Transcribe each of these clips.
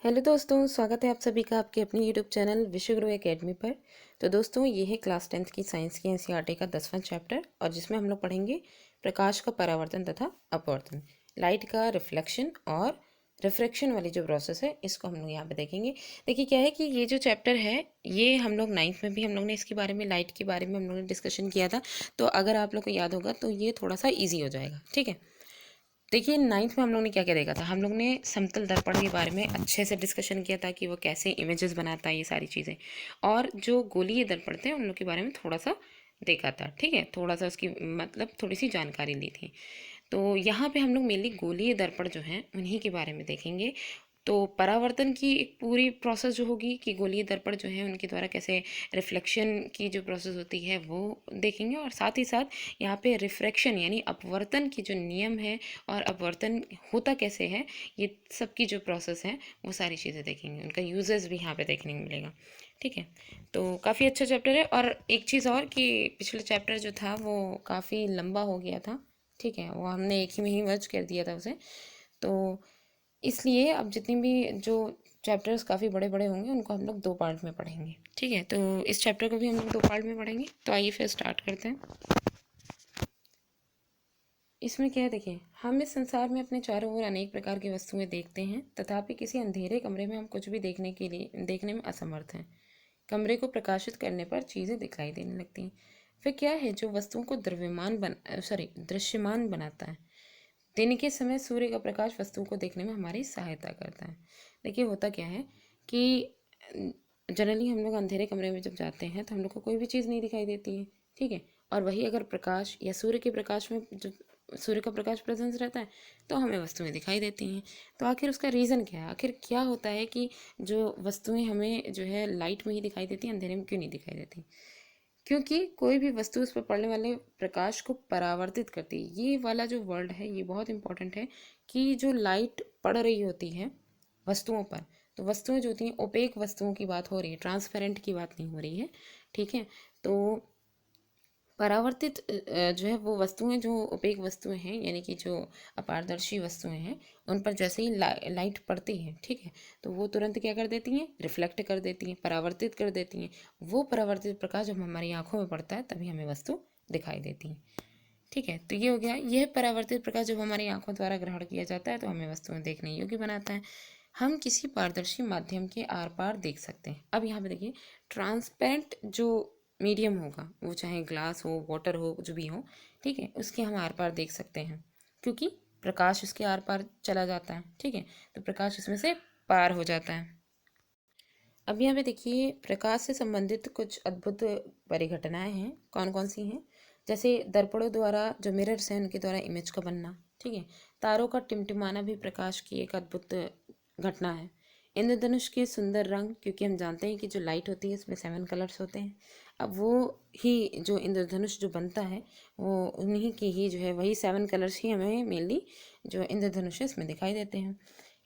Hello दोस्तों, स्वागत है आप सभी का आपके अपने यूट्यूब चैनल विश्वगुरु एकेडमी पर। तो दोस्तों, ये है क्लास 10th की साइंस की एनसीईआरटी का 10वां चैप्टर और जिसमें हम लोग पढ़ेंगे प्रकाश का परावर्तन तथा अपवर्तन, लाइट का रिफ्लेक्शन और रिफ्रैक्शन वाली जो प्रोसेस है इसको हम लोग यहाँ पे देखेंगे। देखिए क्या है कि ये जो चैप्टर है ये हम लोग 9th में भी हम लोग ने इसके बारे में लाइट के बारे में हम लोग ने डिस्कशन किया था। तो अगर आप लोग को याद होगा तो ये थोड़ा सा ईजी हो जाएगा। ठीक है, देखिए 9th में हम लोग ने क्या क्या देखा था। हम लोग ने समतल दर्पण के बारे में अच्छे से डिस्कशन किया था कि वो कैसे इमेजेस बनाता है, ये सारी चीज़ें। और जो गोलीय दर्पण थे उन लोग के बारे में थोड़ा सा देखा था। ठीक है, थोड़ा सा उसकी मतलब थोड़ी सी जानकारी ली थी। तो यहाँ पे हम लोग मेनली गोलीय दर्पण जो हैं उन्हीं के बारे में देखेंगे। तो परावर्तन की एक पूरी प्रोसेस जो होगी कि गोलीय दर्पण जो है उनके द्वारा कैसे रिफ्लेक्शन की जो प्रोसेस होती है वो देखेंगे, और साथ ही साथ यहाँ पे रिफ्रैक्शन यानी अपवर्तन की जो नियम है और अपवर्तन होता कैसे है, ये सब की जो प्रोसेस है वो सारी चीज़ें देखेंगे। उनका यूजेस भी यहाँ पे देखने को मिलेगा। ठीक है, तो काफ़ी अच्छा चैप्टर है। और एक चीज़ और कि पिछले चैप्टर जो था वो काफ़ी लंबा हो गया था। ठीक है, वो हमने एक ही में ही मर्ज कर दिया था उसे। तो इसलिए अब जितनी भी जो चैप्टर्स काफ़ी बड़े बड़े होंगे उनको हम लोग 2 पार्ट में पढ़ेंगे। ठीक है, तो इस चैप्टर को भी हम लोग 2 पार्ट में पढ़ेंगे। तो आइए फिर स्टार्ट करते हैं। इसमें क्या है, देखिए हम इस संसार में अपने चारों ओर अनेक प्रकार की वस्तुएं देखते हैं, तथापि किसी अंधेरे कमरे में हम कुछ भी देखने में असमर्थ हैं। कमरे को प्रकाशित करने पर चीज़ें दिखाई देने लगती हैं। फिर क्या है जो वस्तुओं को दृश्यमान बनाता है। दिन के समय सूर्य का प्रकाश वस्तुओं को देखने में हमारी सहायता करता है। देखिए होता क्या है कि जनरली हम लोग अंधेरे कमरे में जब जाते हैं तो हम लोग को कोई भी चीज़ नहीं दिखाई देती है। ठीक है, और वही अगर प्रकाश या सूर्य के प्रकाश में जब सूर्य का प्रकाश प्रेजेंस रहता है तो हमें वस्तुएं दिखाई देती हैं। तो आखिर उसका रीज़न क्या है, आखिर क्या होता है कि जो वस्तुएं हमें जो है लाइट में ही दिखाई देती हैं, अंधेरे में क्यों नहीं दिखाई देती? क्योंकि कोई भी वस्तु उस पर पड़ने वाले प्रकाश को परावर्तित करती है। ये वाला जो वर्ड है ये बहुत इंपॉर्टेंट है कि जो लाइट पड़ रही होती है वस्तुओं पर, तो वस्तुएं जो होती हैं ओपेक वस्तुओं की बात हो रही है, ट्रांसपेरेंट की बात नहीं हो रही है। ठीक है, तो परावर्तित जो है वो वस्तुएं जो ओपेक वस्तुएं हैं यानी कि जो अपारदर्शी वस्तुएं हैं उन पर जैसे ही लाइट पड़ती है, ठीक है, तो वो तुरंत क्या कर देती हैं, रिफ्लेक्ट कर देती हैं, परावर्तित कर देती हैं। वो परावर्तित प्रकाश जब हमारी आंखों में पड़ता है तभी हमें वस्तु दिखाई देती है। ठीक है, तो ये हो गया। यह परावर्तित प्रकाश जब हमारी आंखों द्वारा ग्रहण किया जाता है तो हमें वस्तुएं देखने योग्य बनाता है। हम किसी पारदर्शी माध्यम के आर पार देख सकते हैं। अब यहाँ पे देखिए, ट्रांसपेरेंट जो मीडियम होगा वो चाहे ग्लास हो, वाटर हो, जो भी हो, ठीक है, उसके हम आर पार देख सकते हैं क्योंकि प्रकाश उसके आर पार चला जाता है। ठीक है, तो प्रकाश उसमें से पार हो जाता है। अब यहाँ पे देखिए प्रकाश से संबंधित कुछ अद्भुत परिघटनाएं हैं। कौन कौन सी हैं? जैसे दर्पणों द्वारा जो मिरर्स हैं उनके द्वारा इमेज का बनना। ठीक है, तारों का टिमटिमाना भी प्रकाश की एक अद्भुत घटना है। इंद्रधनुष के सुंदर रंग, क्योंकि हम जानते हैं कि जो लाइट होती है इसमें 7 कलर्स होते हैं। अब वो ही जो इंद्रधनुष जो बनता है वो उन्हीं की ही जो है वही 7 कलर्स ही हमें मेनली जो इंद्रधनुष है इसमें दिखाई देते हैं।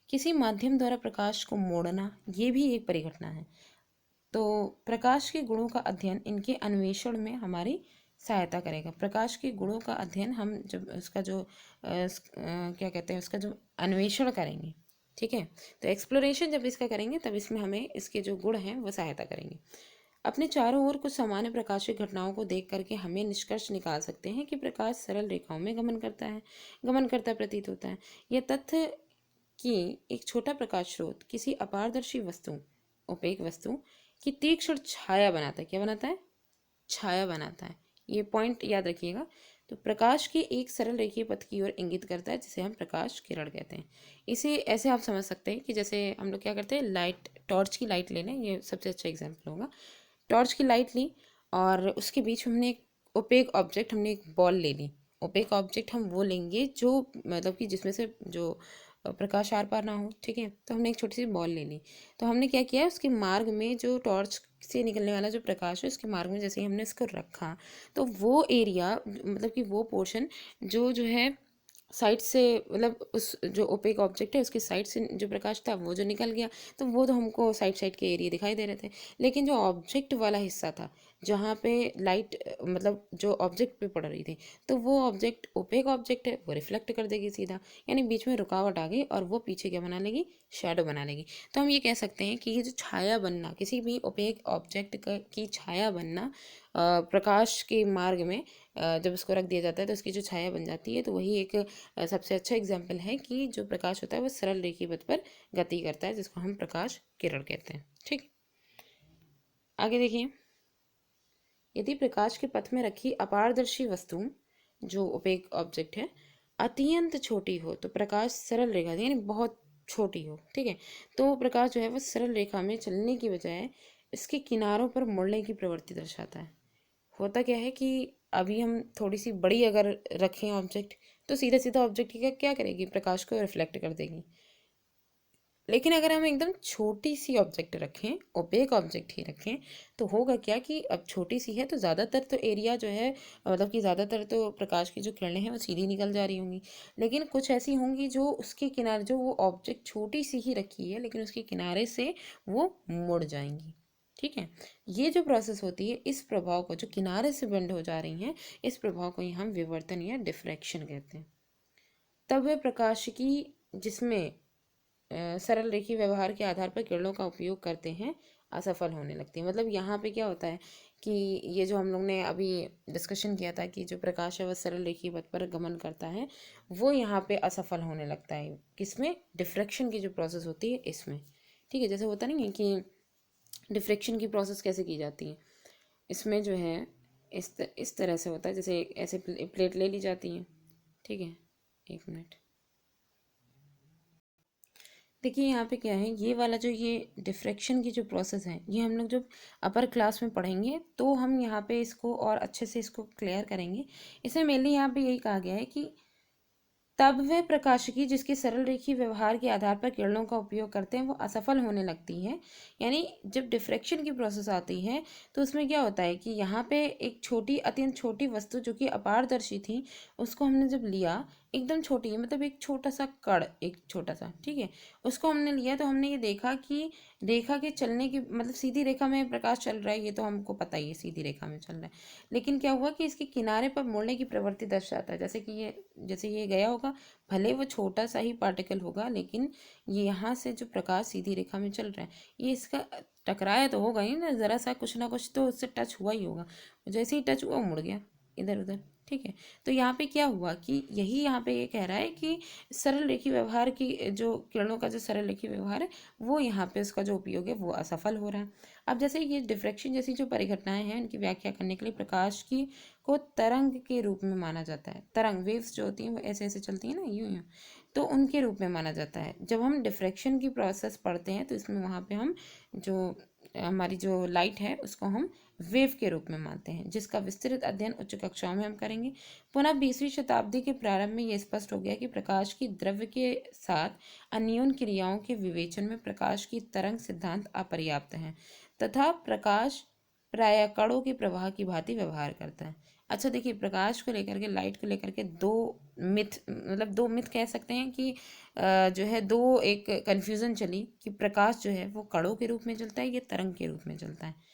किसी माध्यम द्वारा प्रकाश को मोड़ना ये भी एक परिघटना है। तो प्रकाश के गुणों का अध्ययन इनके अन्वेषण में हमारी सहायता करेगा। प्रकाश के गुणों का अध्ययन हम जब उसका जो क्या कहते हैं उसका जो अन्वेषण करेंगे, ठीक है, तो एक्सप्लोरेशन जब इसका करेंगे तब इसमें हमें इसके जो गुण हैं वो सहायता करेंगे। अपने चारों ओर कुछ सामान्य प्रकाशिक घटनाओं को देख करके हमें निष्कर्ष निकाल सकते हैं कि प्रकाश सरल रेखाओं में गमन करता प्रतीत होता है। यह तथ्य कि एक छोटा प्रकाश स्रोत किसी अपारदर्शी वस्तु, ओपेक वस्तु की तीक्ष्ण छाया बनाता है। क्या बनाता है? छाया बनाता है। ये पॉइंट याद रखिएगा। तो प्रकाश के एक सरल रेखीय पथ की ओर इंगित करता है जिसे हम प्रकाश किरण कहते हैं। इसे ऐसे आप समझ सकते हैं कि जैसे हम लोग क्या करते हैं, लाइट, टॉर्च की लाइट ले लें, ये सबसे अच्छा एग्जाम्पल होगा। टॉर्च की लाइट ली और उसके बीच में हमने एक ओपेक ऑब्जेक्ट, हमने एक बॉल ले ली। ओपेक ऑब्जेक्ट हम वो लेंगे जो मतलब कि जिसमें से जो प्रकाश आर पार ना हो। ठीक है, तो हमने एक छोटी सी बॉल ले ली। तो हमने क्या किया, उसके मार्ग में जो टॉर्च से निकलने वाला जो प्रकाश है उसके मार्ग में जैसे ही हमने इसको रखा तो वो एरिया मतलब कि वो पोर्शन जो है साइड से, मतलब उस जो ओपेक ऑब्जेक्ट है उसके साइड से जो प्रकाश था वो जो निकल गया, तो वो तो हमको साइड साइड के एरिया दिखाई दे रहे थे। लेकिन जो ऑब्जेक्ट वाला हिस्सा था जहाँ पे लाइट मतलब जो ऑब्जेक्ट पे पड़ रही थी, तो वो ऑब्जेक्ट ओपेक ऑब्जेक्ट है, वो रिफ्लेक्ट कर देगी सीधा, यानी बीच में रुकावट आ गई और वो पीछे क्या बना लेगी, शेडो बना लेगी। तो हम ये कह सकते हैं कि ये जो छाया बनना, किसी भी ओपेक ऑब्जेक्ट की छाया बनना प्रकाश के मार्ग में जब उसको रख दिया जाता है तो उसकी जो छाया बन जाती है, तो वही एक सबसे अच्छा एग्जाम्पल है कि जो प्रकाश होता है वो सरल रेखीय पथ पर गति करता है, जिसको हम प्रकाश किरण कहते हैं। ठीक, आगे देखिए, यदि प्रकाश के पथ में रखी अपारदर्शी वस्तु, जो ओपेक ऑब्जेक्ट है, अत्यंत छोटी हो तो प्रकाश सरल रेखा यानी बहुत छोटी हो, ठीक है, तो प्रकाश जो है वो सरल रेखा में चलने की बजाय इसके किनारों पर मुड़ने की प्रवृत्ति दर्शाता है। होता क्या है कि अभी हम थोड़ी सी बड़ी अगर रखें ऑब्जेक्ट, तो सीधा सीधा ऑब्जेक्ट क्या करेगी, प्रकाश को रिफ्लेक्ट कर देगी। लेकिन अगर हम एकदम छोटी सी ऑब्जेक्ट रखें, ओपेक ऑब्जेक्ट ही रखें, तो होगा क्या कि अब छोटी सी है तो ज़्यादातर तो एरिया जो है, मतलब कि ज़्यादातर तो प्रकाश की जो किरणें हैं वो सीधी निकल जा रही होंगी। लेकिन कुछ ऐसी होंगी जो उसके किनारे, जो वो ऑब्जेक्ट छोटी सी ही रखी है लेकिन उसके किनारे से वो मुड़ जाएंगी। ठीक है, ये जो प्रोसेस होती है, इस प्रभाव को, जो किनारे से बेंड हो जा रही हैं, इस प्रभाव को ही हम विवर्तन या डिफ्रैक्शन कहते हैं। तब वह प्रकाश की, जिसमें सरल रेखीय व्यवहार के आधार पर किरणों का उपयोग करते हैं, असफल होने लगती है। मतलब यहाँ पे क्या होता है कि ये जो हम लोग ने अभी डिस्कशन किया था कि जो प्रकाश है वह सरल रेखीय पथ पर गमन करता है, वो यहाँ पे असफल होने लगता है। किसमें? डिफ्रैक्शन की जो प्रोसेस होती है इसमें। ठीक है, जैसे होता नहीं है कि डिफ्रैक्शन की प्रोसेस कैसे की जाती है, इसमें जो है इस तरह से होता है, जैसे ऐसे प्लेट ले ली जाती है। ठीक है, एक मिनट, देखिए यहाँ पे क्या है, ये वाला जो ये डिफ्रैक्शन की जो प्रोसेस है, ये हम लोग जब अपर क्लास में पढ़ेंगे तो हम यहाँ पे इसको और अच्छे से इसको क्लियर करेंगे। इसमें मेनली यहाँ पे यही कहा गया है कि तब वह प्रकाशिकी जिसके सरल रेखीय व्यवहार के आधार पर किरणों का उपयोग करते हैं वो असफल होने लगती है। यानी जब डिफ्रैक्शन की प्रोसेस आती है तो उसमें क्या होता है कि यहाँ पे एक छोटी, अत्यंत छोटी वस्तु जो कि अपारदर्शी थी, उसको हमने जब लिया, एकदम छोटी है, मतलब एक छोटा सा कण, एक छोटा सा, ठीक है, उसको हमने लिया तो हमने ये देखा कि चलने की, मतलब सीधी रेखा में प्रकाश चल रहा है, ये तो हमको पता ही है सीधी रेखा में चल रहा है। लेकिन क्या हुआ कि इसके किनारे पर मुड़ने की प्रवृत्ति दर्शाता है, जैसे ये गया होगा, भले वो छोटा सा ही पार्टिकल होगा, लेकिन ये यहाँ से जो प्रकाश सीधी रेखा में चल रहा है, ये इसका टकराया तो होगा ही ना कुछ ना कुछ तो उससे टच हुआ ही होगा। जैसे ही टच हुआ, मुड़ गया इधर उधर। ठीक है, तो यहाँ पे क्या हुआ कि यही यहाँ पे ये कह रहा है कि सरल रेखी व्यवहार की, जो किरणों का जो सरल रेखी व्यवहार है, वो यहाँ पे उसका जो उपयोग है वो असफल हो रहा है। अब जैसे ये डिफ्रैक्शन जैसी जो परिघटनाएं हैं, उनकी व्याख्या करने के लिए प्रकाश की को तरंग के रूप में माना जाता है। तरंग, वेव्स जो होती हैं वो ऐसे ऐसे चलती हैं ना, यूं यूं, तो उनके रूप में माना जाता है। जब हम डिफ्रैक्शन की प्रोसेस पढ़ते हैं तो इसमें वहाँ पे हम जो हमारी जो लाइट है उसको हम वेव के रूप में मानते हैं, जिसका विस्तृत अध्ययन उच्च कक्षाओं में हम करेंगे। पुनः 20वीं शताब्दी के प्रारंभ में यह स्पष्ट हो गया कि प्रकाश की द्रव्य के साथ अन्योन क्रियाओं के विवेचन में प्रकाश की तरंग सिद्धांत अपर्याप्त है तथा प्रकाश प्रायः कणों के प्रवाह की भांति व्यवहार करता है। अच्छा देखिए, प्रकाश को लेकर के, लाइट को लेकर के दो मिथ कह सकते हैं कि जो है दो एक कन्फ्यूज़न चली कि प्रकाश जो है वो कणों के रूप में चलता है, ये तरंग के रूप में चलता है।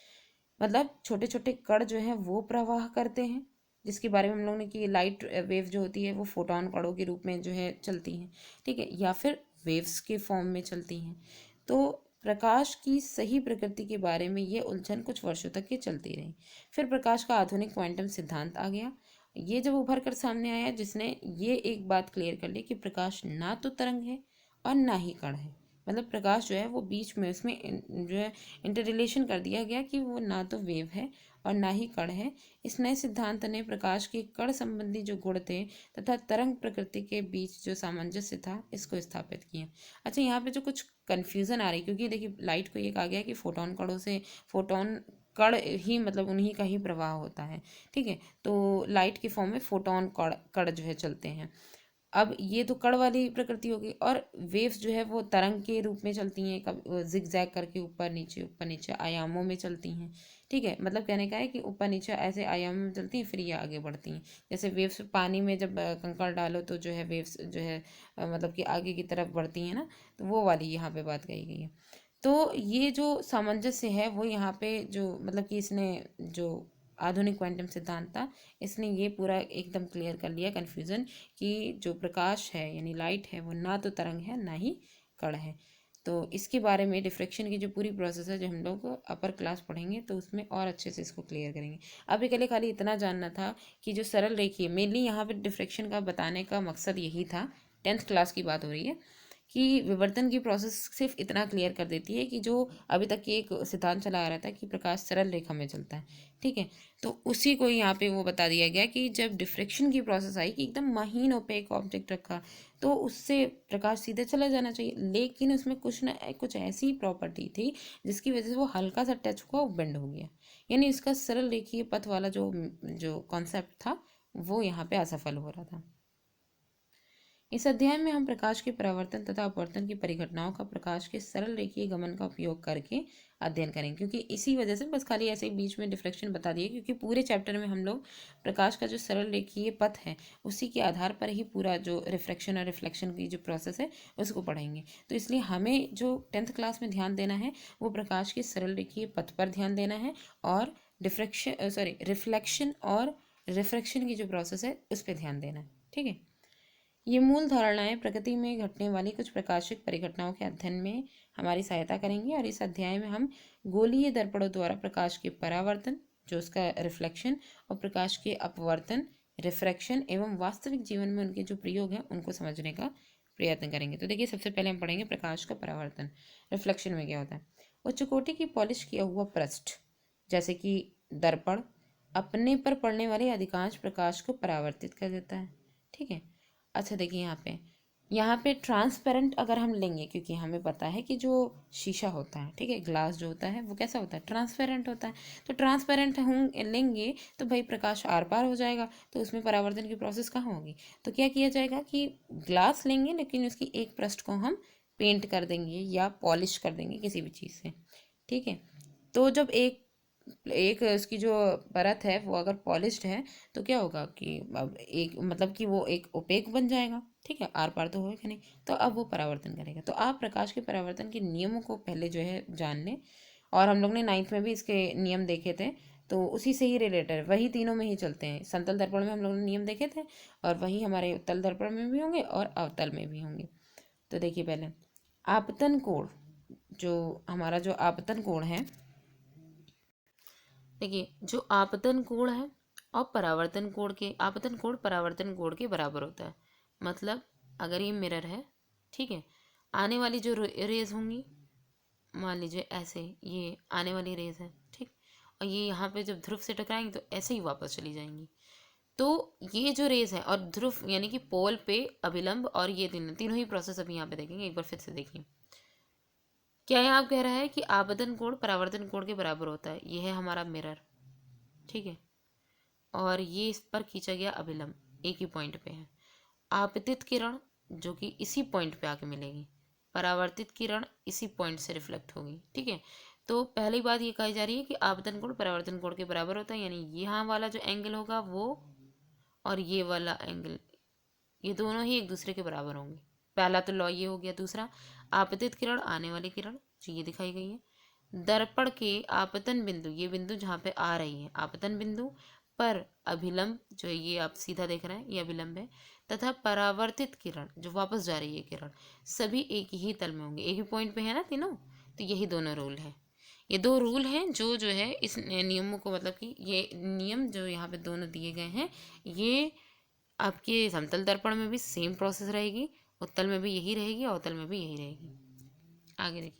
मतलब छोटे छोटे कण जो हैं वो प्रवाह करते हैं, जिसके बारे में हम लोगों ने कि लाइट वेव जो होती है वो फोटोन कणों के रूप में जो है चलती हैं, ठीक है, या फिर वेव्स के फॉर्म में चलती हैं। तो प्रकाश की सही प्रकृति के बारे में ये उलझन कुछ वर्षों तक ये चलती रही। फिर प्रकाश का आधुनिक क्वांटम सिद्धांत आ गया, ये जब उभर कर सामने आया, जिसने ये एक बात क्लियर कर ली कि प्रकाश ना तो तरंग है और ना ही कण है। मतलब प्रकाश जो है वो बीच में, उसमें जो है इंटर रिलेशन कर दिया गया कि वो ना तो वेव है और ना ही कण है। इस नए सिद्धांत ने प्रकाश के कण संबंधी जो गुण थे तथा तरंग प्रकृति के बीच जो सामंजस्य था, इसको स्थापित किया। अच्छा, यहाँ पे जो कुछ कन्फ्यूज़न आ रही, क्योंकि देखिए लाइट को ये कहा गया कि फोटोन कणों से, फोटोन कण ही मतलब उन्हीं का ही प्रवाह होता है। ठीक है, तो लाइट के फॉर्म में फोटोन कण कण जो है चलते हैं। अब ये तो कण वाली प्रकृति होगी, और वेव्स जो है वो तरंग के रूप में चलती हैं, कभी जिग जैग करके ऊपर नीचे आयामों में चलती हैं। ठीक है, मतलब कहने का है कि ऊपर नीचे ऐसे आयामों में चलती हैं, फिर ये आगे बढ़ती हैं। जैसे वेव्स पानी में जब कंकड़ डालो तो जो है वेव्स जो है मतलब कि आगे की तरफ बढ़ती हैं ना, तो वो वाली यहाँ पे बात कही गई है। तो ये जो सामंजस्य है वो यहाँ पे जो मतलब कि इसने जो आधुनिक क्वांटम सिद्धांत था, इसने ये पूरा एकदम क्लियर कर लिया कन्फ्यूज़न कि जो प्रकाश है यानी लाइट है वो ना तो तरंग है ना ही कण है। तो इसके बारे में डिफ्रैक्शन की जो पूरी प्रोसेस है जो हम लोग अपर क्लास पढ़ेंगे तो उसमें और अच्छे से इसको क्लियर करेंगे। अभी के लिए खाली इतना जानना था कि जो सरल रेखीय, मेनली यहाँ पे डिफ्रैक्शन का बताने का मकसद यही था, 10th क्लास की बात हो रही है, कि विवर्तन की प्रोसेस सिर्फ इतना क्लियर कर देती है कि जो अभी तक की एक सिद्धांत चला आ रहा था कि प्रकाश सरल रेखा में चलता है, ठीक है। तो उसी को यहाँ पे वो बता दिया गया कि जब डिफ्रैक्शन की प्रोसेस आई कि एकदम महीन ओपेक ऑब्जेक्ट रखा तो उससे प्रकाश सीधे चला जाना चाहिए, लेकिन उसमें कुछ ऐसी प्रॉपर्टी थी जिसकी वजह से वो हल्का सा टच हुआ, वो बेंड हो गया, यानी इसका सरल रेखीय पथ वाला जो जो कॉन्सेप्ट था वो यहाँ पे असफल हो रहा था। इस अध्याय में हम प्रकाश के परावर्तन तथा अपवर्तन की परिघटनाओं का प्रकाश के सरल रेखीय गमन का उपयोग करके अध्ययन करेंगे, क्योंकि इसी वजह से बस खाली ऐसे ही बीच में डिफ्रैक्शन बता दिए, क्योंकि पूरे चैप्टर में हम लोग प्रकाश का जो सरल रेखीय पथ है उसी के आधार पर ही पूरा जो रिफ्रैक्शन और रिफ्लेक्शन की जो प्रोसेस है उसको पढ़ेंगे। तो इसलिए हमें जो 10th क्लास में ध्यान देना है वो प्रकाश के सरल रेखीय पथ पर ध्यान देना है, और रिफ्लेक्शन और रिफ्रैक्शन की जो प्रोसेस है उस पर ध्यान देना है, ठीक है। ये मूल धारणाएं प्रकृति में घटने वाली कुछ प्रकाशिक परिघटनाओं के अध्ययन में हमारी सहायता करेंगी, और इस अध्याय में हम गोलीय दर्पणों द्वारा प्रकाश के परावर्तन, जो उसका रिफ्लेक्शन, और प्रकाश के अपवर्तन, रिफ्रैक्शन एवं वास्तविक जीवन में उनके जो प्रयोग हैं उनको समझने का प्रयत्न करेंगे। तो देखिए, सबसे पहले हम पढ़ेंगे प्रकाश का परावर्तन। रिफ्लेक्शन में क्या होता है? उच्च कोटि की पॉलिश किया हुआ पृष्ठ जैसे कि दर्पण अपने पर पड़ने वाले अधिकांश प्रकाश को परावर्तित कर देता है, ठीक है। अच्छा देखिए, यहाँ पे ट्रांसपेरेंट अगर हम लेंगे, क्योंकि हमें पता है कि जो शीशा होता है, ठीक है, ग्लास जो होता है वो कैसा होता है? ट्रांसपेरेंट होता है। तो ट्रांसपेरेंट हम लेंगे तो भाई प्रकाश आर पार हो जाएगा, तो उसमें परावर्तन की प्रोसेस कहाँ होगी? तो क्या किया जाएगा कि ग्लास लेंगे लेकिन उसकी एक पृष्ठ को हम पेंट कर देंगे या पॉलिश कर देंगे किसी भी चीज़ से, ठीक है। तो जब एक एक इसकी जो परत है वो अगर पॉलिश्ड है तो क्या होगा कि अब एक मतलब कि वो एक ओपेक बन जाएगा, ठीक है, आर पार तो होगा नहीं, तो अब वो परावर्तन करेगा। तो आप प्रकाश के परावर्तन के नियमों को पहले जो है जान लें, और हम लोग ने 9th में भी इसके नियम देखे थे, तो उसी से ही रिलेटेड वही तीनों में ही चलते हैं। समतल दर्पण में हम लोगों ने नियम देखे थे, और वही हमारे उत्तल दर्पण में भी होंगे और अवतल में भी होंगे। तो देखिए, पहले आपतन कोण, जो हमारा जो आपतन कोण है, देखिए जो आपतन कोण है और परावर्तन कोण के, आपतन कोण परावर्तन कोण के बराबर होता है। मतलब अगर ये मिरर है, ठीक है, आने वाली जो रेज होंगी, मान लीजिए ऐसे ये आने वाली रेज है, ठीक, और ये यहाँ पे जब ध्रुव से टकराएंगी तो ऐसे ही वापस चली जाएंगी। तो ये जो रेज है और ध्रुव यानी कि पोल पे अभिलंब, और ये तीनों तीनों ही प्रोसेस अभी यहाँ पे देखेंगे। एक बार फिर से देखिए, क्या यहाँ कह रहा है कि आपतन कोण परावर्तन कोण के बराबर होता है। ये है हमारा मिरर, ठीक है, और ये इस पर खींचा गया अभिलंब एक ही पॉइंट पे है। आपतित किरण जो कि इसी पॉइंट पे आके मिलेगी, परावर्तित किरण इसी पॉइंट से रिफ्लेक्ट होगी, ठीक है। तो पहली बात ये कही जा रही है कि आपतन कोण परावर्तन कोण के बराबर होता है, यानी यहाँ वाला जो एंगल होगा वो और ये वाला एंगल, ये दोनों ही एक दूसरे के बराबर होंगे। पहला तो लॉ ये हो गया। दूसरा, आपतित किरण आने वाली किरण जो ये दिखाई गई है, दर्पण के आपतन बिंदु, ये बिंदु जहाँ पे आ रही है आपतन बिंदु पर अभिलंब, जो ये आप सीधा देख रहे हैं ये अभिलंब है, तथा परावर्तित किरण जो वापस जा रही है किरण, सभी एक ही तल में होंगे, एक ही पॉइंट पे है ना तीनों। तो यही दोनों रूल है, ये दो रूल हैं जो है इस नियमों को, मतलब कि ये नियम जो यहाँ पे दोनों दिए गए हैं, ये आपके समतल दर्पण में भी सेम प्रोसेस रहेगी, उत्तल में भी यही रहेगी, अवतल में भी यही रहेगी। आगे देखिए,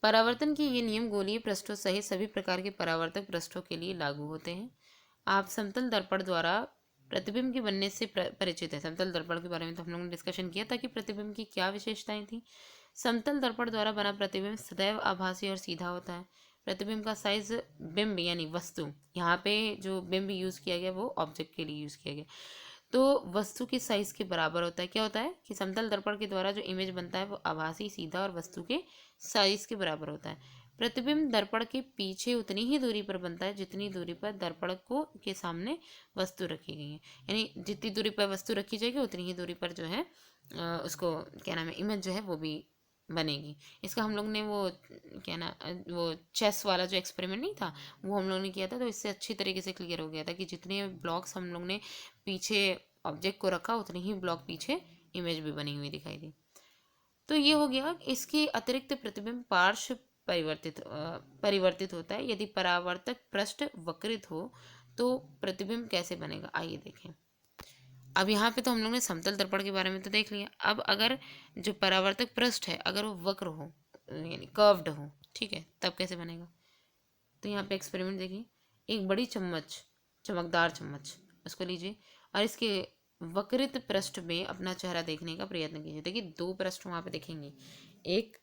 परावर्तन के ये नियम गोलीय पृष्ठों सहित सभी प्रकार के परावर्तक पृष्ठों के लिए लागू होते हैं। आप समतल दर्पण द्वारा प्रतिबिंब के बनने से परिचित है। समतल दर्पण के बारे में तो हम लोगों ने डिस्कशन किया था कि प्रतिबिंब की क्या विशेषताएं थी। समतल दर्पण द्वारा बना प्रतिबिंब सदैव आभासी और सीधा होता है। प्रतिबिंब का साइज, बिंब यानी वस्तु, यहाँ पे जो बिंब यूज़ किया गया वो ऑब्जेक्ट के लिए यूज़ किया गया, तो वस्तु के साइज के बराबर होता है। क्या होता है कि समतल दर्पण के द्वारा जो इमेज बनता है वो आभासी, सीधा और वस्तु के साइज के बराबर होता है। प्रतिबिंब दर्पण के पीछे उतनी ही दूरी पर बनता है जितनी दूरी पर दर्पण को के सामने वस्तु रखी गई है, यानी जितनी दूरी पर वस्तु रखी जाएगी उतनी ही दूरी पर जो है उसको क्या नाम है, इमेज जो है वो भी बनेगी। इसका हम लोग ने वो क्या ना वो चेस वाला जो एक्सपेरिमेंट नहीं था, वो हम लोग ने किया था, तो इससे अच्छी तरीके से क्लियर हो गया था कि जितने ब्लॉक्स हम लोग ने पीछे ऑब्जेक्ट को रखा उतने ही ब्लॉक पीछे इमेज भी बनी हुई दिखाई दी। तो ये हो गया। इसके अतिरिक्त प्रतिबिंब पार्श्व परिवर्तित होता है। यदि परावर्तक पृष्ठ वक्रित हो तो प्रतिबिंब कैसे बनेगा, आइए देखें। अब यहाँ पे तो हम लोग ने समतल दर्पण के बारे में तो देख लिया। अब अगर जो परावर्तक पृष्ठ है अगर वो वक्र हो यानी कर्व्ड हो, ठीक है, तब कैसे बनेगा। तो यहाँ पे एक्सपेरिमेंट देखिए। एक बड़ी चम्मच, चमकदार चम्मच, उसको लीजिए और इसके वक्रित पृष्ठ में अपना चेहरा देखने का प्रयत्न कीजिए। देखिए दो पृष्ठ वहाँ पे दिखेंगे, एक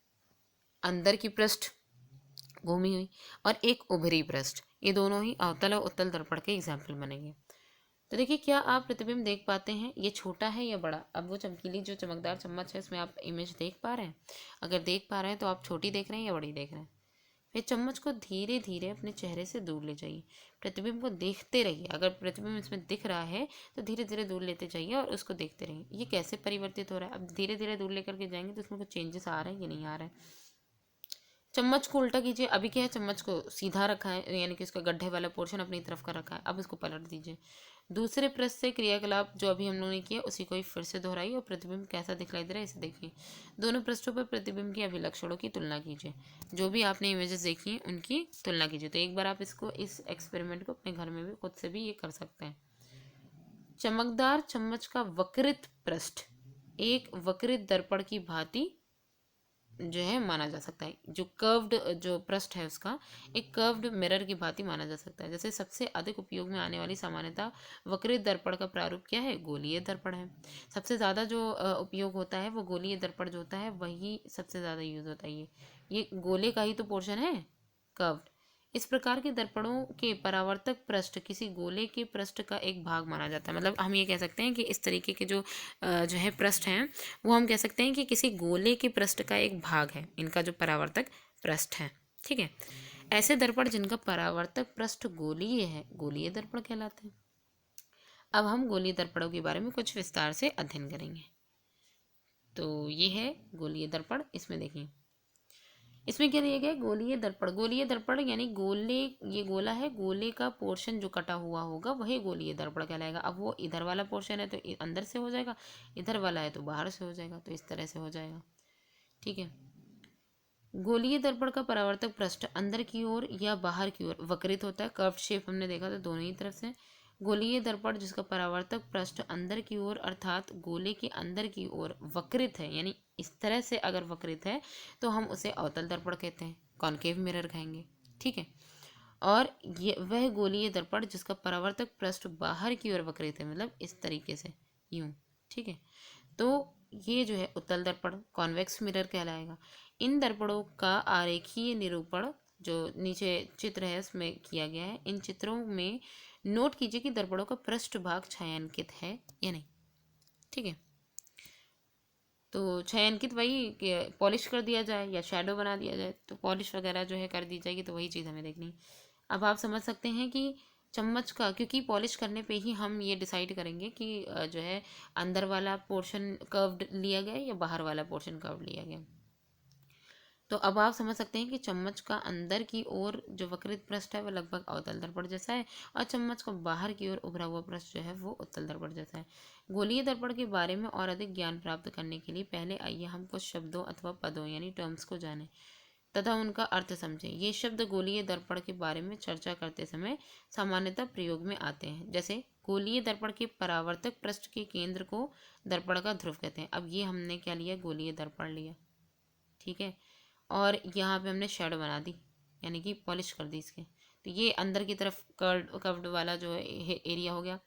अंदर की पृष्ठ घूमी हुई और एक उभरी पृष्ठ। ये दोनों ही अवतल और उत्तल दर्पण के एग्जाम्पल बनेंगे। तो देखिए क्या आप प्रतिबिंब देख पाते हैं, ये छोटा है या बड़ा। अब वो चमकीली जो चमकदार चम्मच है इसमें आप इमेज देख पा रहे हैं। अगर देख पा रहे हैं तो आप छोटी देख रहे हैं या बड़ी देख रहे हैं। फिर चम्मच को धीरे धीरे अपने चेहरे से दूर ले जाइए, प्रतिबिंब को देखते रहिए। अगर प्रतिबिंब इसमें दिख रहा है तो धीरे धीरे दूर लेते जाइए और उसको देखते रहिए ये कैसे परिवर्तित हो रहा है। अब धीरे धीरे दूर लेकर के जाएंगे तो उसमें कुछ चेंजेस आ रहे हैं कि नहीं आ रहे हैं। चम्मच को उल्टा कीजिए। अभी क्या है, चम्मच को सीधा रखा है यानी कि उसका गड्ढे वाला पोर्शन अपनी तरफ का रखा है। अब उसको पलट दीजिए। दूसरे पृष्ठ से क्रियाकलाप जो अभी हम लोगों ने किया उसी को ही फिर से दोहराइए और प्रतिबिंब कैसा दिखलाई दे रहा है इसे देखिए। दोनों पृष्ठों पर प्रतिबिंब के अभिलक्षणों की तुलना कीजिए। जो भी आपने इमेजेस देखी हैं उनकी तुलना कीजिए। तो एक बार आप इसको, इस एक्सपेरिमेंट को अपने घर में भी खुद से भी ये कर सकते हैं। चमकदार चम्मच का वक्रित पृष्ठ एक वक्रित दर्पण की भांति जो है माना जा सकता है। जो कर्व्ड जो पृष्ठ है उसका एक कर्व्ड मिरर की भांति माना जा सकता है। जैसे सबसे अधिक उपयोग में आने वाली सामान्यतः वक्रित दर्पण का प्रारूप क्या है, गोलीय दर्पण है। सबसे ज़्यादा जो उपयोग होता है वो गोलीय दर्पण जो होता है वही सबसे ज़्यादा यूज होता है। ये गोले का ही तो पोर्शन है, कर्व्ड। इस प्रकार के दर्पणों के परावर्तक पृष्ठ किसी गोले के पृष्ठ का एक भाग माना जाता है। मतलब हम ये कह सकते हैं कि इस तरीके के जो है पृष्ठ हैं वो हम कह सकते हैं कि किसी गोले के पृष्ठ का एक भाग है इनका जो परावर्तक पृष्ठ है, ठीक है। ऐसे दर्पण जिनका परावर्तक पृष्ठ गोलीय है गोलीय दर्पण कहलाते हैं। अब हम गोलीय दर्पणों के बारे में कुछ विस्तार से अध्ययन करेंगे। तो ये है गोलीय दर्पण। इसमें देखिए इसमें क्या दिया गया है, गोलीय दर्पण। गोलीय दर्पण यानी गोले, ये गोला है, गोले का पोर्शन जो कटा हुआ होगा वही गोलीय दर्पण कहलाएगा। अब वो इधर वाला पोर्शन है तो अंदर से हो जाएगा, इधर वाला है तो बाहर से हो जाएगा, तो इस तरह से हो जाएगा, ठीक है। गोलीय दर्पण का परावर्तक पृष्ठ अंदर की ओर या बाहर की ओर वक्रित होता है। कर्व शेप हमने देखा था दोनों ही तरफ से। गोलीय दर्पण जिसका परावर्तक पृष्ठ अंदर की ओर अर्थात गोले के अंदर की ओर वक्रित है, यानी इस तरह से अगर वक्रित है तो हम उसे अवतल दर्पण कहते हैं, कॉनकेव मिरर कहेंगे, ठीक है। और ये वह गोलीय दर्पण जिसका परावर्तक पृष्ठ बाहर की ओर वक्रित है, मतलब इस तरीके से, यूं, ठीक है। तो ये जो है उत्तल दर्पण कॉन्वेक्स मिरर कहलाएगा। इन दर्पणों का आरेखीय निरूपण जो नीचे चित्र है उसमें किया गया है। इन चित्रों में नोट कीजिए कि दर्पणों का पृष्ठभाग छायांकित है या नहीं, ठीक है। तो छायांकित वही पॉलिश कर दिया जाए या शैडो बना दिया जाए, तो पॉलिश वगैरह जो है कर दी जाएगी, तो वही चीज़ हमें देखनी है। अब आप समझ सकते हैं कि चम्मच का, क्योंकि पॉलिश करने पे ही हम ये डिसाइड करेंगे कि जो है अंदर वाला पोर्शन कर्व्ड लिया गया या बाहर वाला पोर्शन कर्व्ड लिया गया। तो अब आप समझ सकते हैं कि चम्मच का अंदर की ओर जो वक्रित पृष्ठ है वो लगभग अवतल दर्पण जैसा है और चम्मच का बाहर की ओर उभरा हुआ पृष्ठ जो है वो उत्तल दर्पण जैसा है। गोलीय दर्पण के बारे में और अधिक ज्ञान प्राप्त करने के लिए पहले आइए हम कुछ शब्दों अथवा पदों यानी टर्म्स को जानें तथा उनका अर्थ समझें। ये शब्द गोलीय दर्पण के बारे में चर्चा करते समय सामान्यतः प्रयोग में आते हैं। जैसे गोलीय दर्पण के परावर्तक पृष्ठ के केंद्र को दर्पण का ध्रुव कहते हैं। अब ये हमने क्या लिया, गोलीय दर्पण लिया, ठीक है। और यहाँ पे हमने शेडो बना दी यानी कि पॉलिश कर दी इसके, तो ये अंदर की तरफ कर्व्ड वाला जो है एरिया हो गया।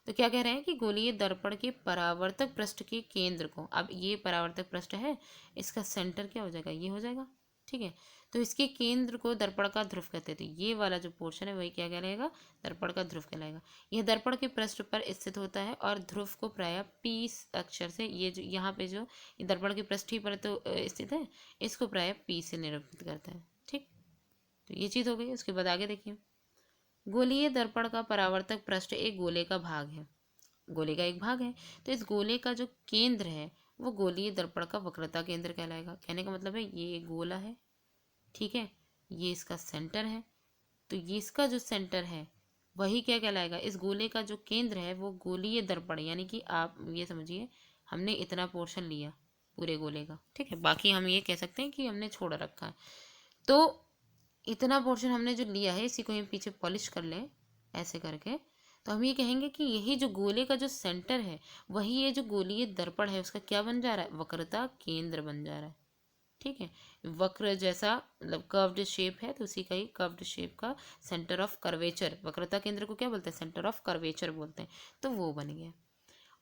तो क्या कह रहे हैं कि गोलीय दर्पण के परावर्तक पृष्ठ के केंद्र को, अब ये परावर्तक पृष्ठ है, इसका सेंटर क्या हो जाएगा, ये हो जाएगा, ठीक है। तो इसके केंद्र को दर्पण का ध्रुव कहते हैं। तो ये वाला जो पोर्शन है वही क्या कहलाएगा, दर्पण का ध्रुव कहलाएगा। यह दर्पण के पृष्ठ पर स्थित होता है और ध्रुव को प्रायः पी अक्षर से, ये जो यहाँ पे जो ये दर्पण के पृष्ठ ही पर तो स्थित है, इसको प्रायः पी से निरूपित करता है, ठीक। तो ये चीज़ हो गई। उसके बाद आगे देखिए, गोलीय दर्पण का परावर्तक पृष्ठ एक गोले का भाग है, गोले का एक भाग है। तो इस गोले का जो केंद्र है वो गोलीय दर्पण का वक्रता केंद्र कहलाएगा। कहने का मतलब है ये गोला है, ठीक है, ये इसका सेंटर है, तो ये इसका जो सेंटर है वही क्या कहलाएगा, इस गोले का जो केंद्र है वो गोलीय दर्पण, यानी कि आप ये समझिए हमने इतना पोर्शन लिया पूरे गोले का, ठीक है, बाकी हम ये कह सकते हैं कि हमने छोड़ रखा है, तो इतना पोर्शन हमने जो लिया है इसी को हम पीछे पॉलिश कर लें ऐसे करके, तो हम ये कहेंगे कि यही जो गोले का जो सेंटर है वही ये जो गोलीय दर्पण है उसका क्या बन जा रहा है, वक्रता केंद्र बन जा रहा है, ठीक है। वक्र जैसा मतलब कर्व्ड शेप है तो उसी का ही कर्व्ड शेप का सेंटर ऑफ कर्वेचर, वक्रता केंद्र को क्या बोलते हैं, सेंटर ऑफ कर्वेचर बोलते हैं, तो वो बन गया।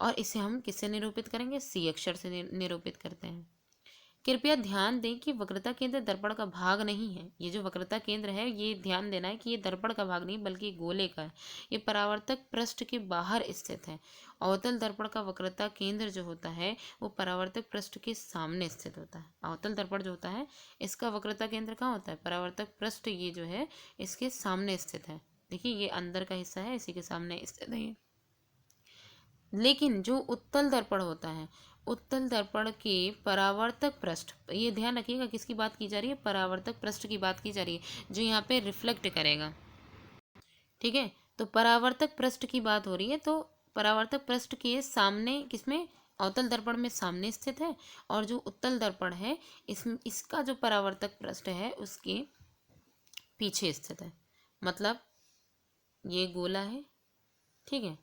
और इसे हम किससे निरूपित करेंगे, सी अक्षर से निरूपित करते हैं। कृपया ध्यान दें कि वक्रता केंद्र दर्पण का भाग नहीं है। ये जो वक्रता केंद्र है ये ध्यान देना है कि ये दर्पण का भाग नहीं बल्कि गोले का है। ये परावर्तक पृष्ठ के बाहर स्थित है। अवतल दर्पण का वक्रता केंद्र जो होता है वो परावर्तक पृष्ठ के सामने स्थित होता है। अवतल दर्पण जो होता है इसका वक्रता केंद्र कहाँ होता है, परावर्तक पृष्ठ ये जो है इसके सामने स्थित है। देखिए ये अंदर का हिस्सा है, इसी के सामने स्थित है ये। लेकिन जो उत्तल दर्पण होता है, उत्तल दर्पण के परावर्तक पृष्ठ, ये ध्यान रखिएगा किसकी बात की जा रही है, परावर्तक पृष्ठ की बात की जा रही है जो यहाँ पे रिफ्लेक्ट करेगा, ठीक है। तो परावर्तक पृष्ठ की बात हो रही है, तो परावर्तक पृष्ठ के सामने किसमें, अवतल दर्पण में सामने स्थित है, और जो उत्तल दर्पण है इसका जो परावर्तक पृष्ठ है उसके पीछे स्थित है। मतलब ये गोला है, ठीक है,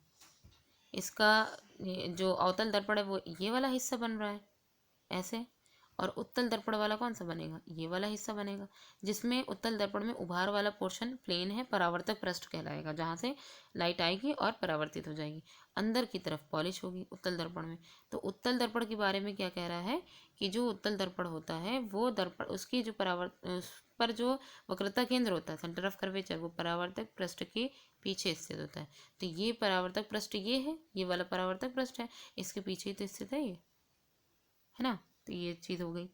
इसका जो अवतल दर्पण है वो ये वाला हिस्सा बन रहा है ऐसे, और उत्तल दर्पण वाला कौन सा बनेगा, ये वाला हिस्सा बनेगा, जिसमें उत्तल दर्पण में उभार वाला पोर्शन प्लेन है, परावर्तक पृष्ठ कहलाएगा, जहाँ से लाइट आएगी और परावर्तित हो जाएगी, अंदर की तरफ पॉलिश होगी उत्तल दर्पण में। तो उत्तल दर्पण के बारे में क्या कह रहा है कि जो उत्तल दर्पण होता है वो दर्पण उसकी जो उस पर जो वक्रता केंद्र होता है, सेंटर ऑफ कर्वेचर, वो परावर्तक पृष्ठ के पीछे स्थित होता है। तो ये परावर्तक पृष्ठ ये है, ये वाला परावर्तक पृष्ठ है, इसके पीछे ही तो स्थित है ये, है ना। तो ये चीज़ हो गई।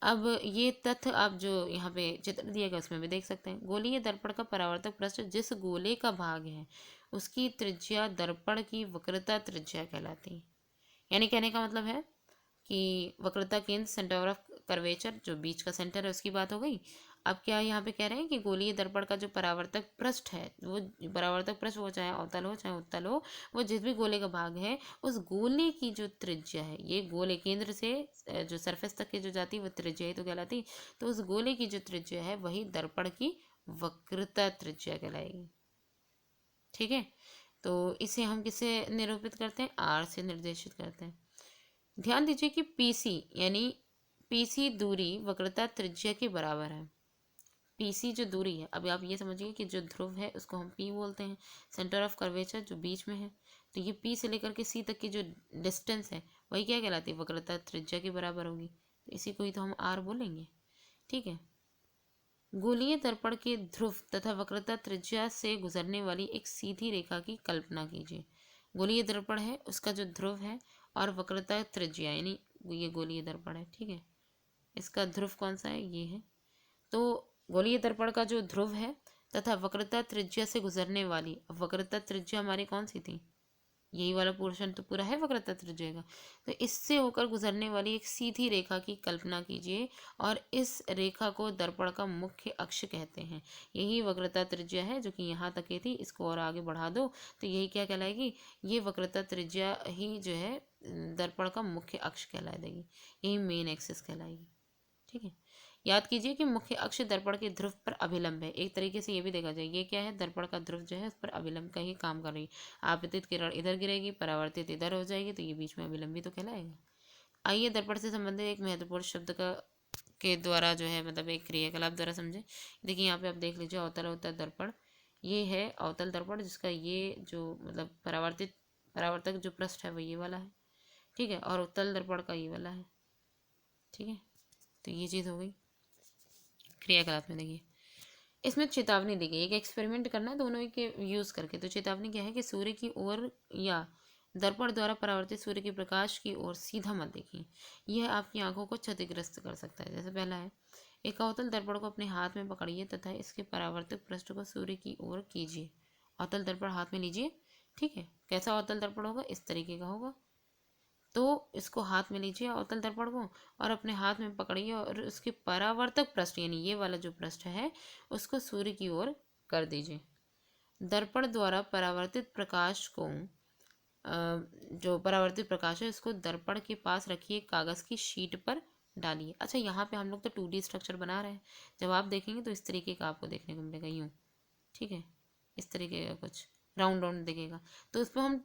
अब ये तथ्य आप जो यहाँ पे चित्र दिया गया उसमें भी देख सकते हैं। गोलीय दर्पण का परावर्तक पृष्ठ जिस गोले का भाग है उसकी त्रिज्या दर्पण की वक्रता त्रिज्या कहलाती है। यानी कहने का मतलब है कि वक्रता केंद्र, सेंटर ऑफ कर्वेचर, जो बीच का सेंटर है उसकी बात हो गई। अब क्या यहाँ पे कह रहे हैं कि गोलीय दर्पण का जो परावर्तक पृष्ठ है, वो परावर्तक पृष्ठ हो चाहे अवतल हो चाहे उत्तल हो, वो जिस भी गोले का भाग है उस गोले की जो त्रिज्या है, ये गोले केंद्र से जो सरफेस तक की जो जाती है वो त्रिज्या ही तो कहलाती, तो उस गोले की जो त्रिज्या है वही दर्पण की वक्रता त्रिज्या कहलाएगी, ठीक है। तो इसे हम किससे निरूपित करते हैं, आर से निर्देशित करते हैं। ध्यान दीजिए कि पीसी यानी पीसी दूरी वक्रता त्रिज्या के बराबर है। पीसी जो दूरी है, अभी आप ये समझिए कि जो ध्रुव है उसको हम पी बोलते हैं, सेंटर ऑफ कर्वेचर जो बीच में है, तो ये पी से लेकर के सी तक की जो डिस्टेंस है वही क्या कहलाती है, वक्रता त्रिज्या के बराबर होगी, तो इसी को ही तो हम आर बोलेंगे, ठीक है। गोलीय दर्पण के ध्रुव तथा वक्रता त्रिज्या से गुजरने वाली एक सीधी रेखा की कल्पना कीजिए। गोलीय दर्पण है, उसका जो ध्रुव है और वक्रता त्रिज्या यानी ये गोलीय दर्पण है, ठीक है, इसका ध्रुव कौन सा है, ये है। तो गोलीय दर्पण का जो ध्रुव है तथा वक्रता त्रिज्या से गुजरने वाली, वक्रता त्रिज्या हमारी कौन सी थी, यही वाला पोर्शन तो पूरा है वक्रता त्रिज्या का, तो इससे होकर गुजरने वाली एक सीधी रेखा की कल्पना कीजिए और इस रेखा को दर्पण का मुख्य अक्ष कहते हैं। यही वक्रता त्रिज्या है जो कि यहाँ तक ही थी, इसको और आगे बढ़ा दो तो यही क्या कहलाएगी, ये वक्रता त्रिज्या ही जो है दर्पण का मुख्य अक्ष कहला देगी, यही मेन एक्सिस कहलाएगी, ठीक है। याद कीजिए कि मुख्य अक्ष दर्पण के ध्रुव पर अभिलंब है। एक तरीके से ये भी देखा जाए, ये क्या है, दर्पण का ध्रुव जो है उस पर अभिलंब का ही काम कर रही है। आपतित किरण इधर गिरेगी, परावर्तित इधर हो जाएगी, तो ये बीच में अभिलंबी तो कहलाएगा। आइए दर्पण से संबंधित एक महत्वपूर्ण शब्द का के द्वारा जो है मतलब एक क्रियाकलाप द्वारा समझे। देखिए यहाँ पे आप देख लीजिए, अवतल अवतल दर्पण, ये है अवतल दर्पण जिसका ये जो मतलब परावर्तक जो पृष्ठ है वो ये वाला है, ठीक है, और उत्तल दर्पण का ये वाला है, ठीक है। तो ये चीज़ हो गई क्रियाकलाप में। देखिए इसमें चेतावनी दी गई, एक एक्सपेरिमेंट करना है दोनों के यूज़ करके। तो चेतावनी क्या है कि सूर्य की ओर या दर्पण द्वारा परावर्तित सूर्य के प्रकाश की ओर सीधा मत देखिए, यह आपकी आंखों को क्षतिग्रस्त कर सकता है। जैसे पहला है, एक अवतल दर्पण को अपने हाथ में पकड़िए तथा इसके परावर्तक पृष्ठ को सूर्य की ओर कीजिए। अवतल दर्पण हाथ में लीजिए, ठीक है, कैसा अवतल दर्पण होगा, इस तरीके का होगा। तो इसको हाथ में लीजिए अवतल दर्पण को और अपने हाथ में पकड़िए और उसके परावर्तक पृष्ठ यानी ये वाला जो पृष्ठ है उसको सूर्य की ओर कर दीजिए। दर्पण द्वारा परावर्तित प्रकाश को जो परावर्तित प्रकाश है उसको दर्पण के पास रखिए, कागज़ की शीट पर डालिए। अच्छा, यहाँ पे हम लोग तो 2D स्ट्रक्चर बना रहे हैं, जब आप देखेंगे तो इस तरीके का आपको देखने को मिलेगा यूँ, ठीक है, इस तरीके का कुछ राउंड राउंड दिखेगा। तो उस पर हम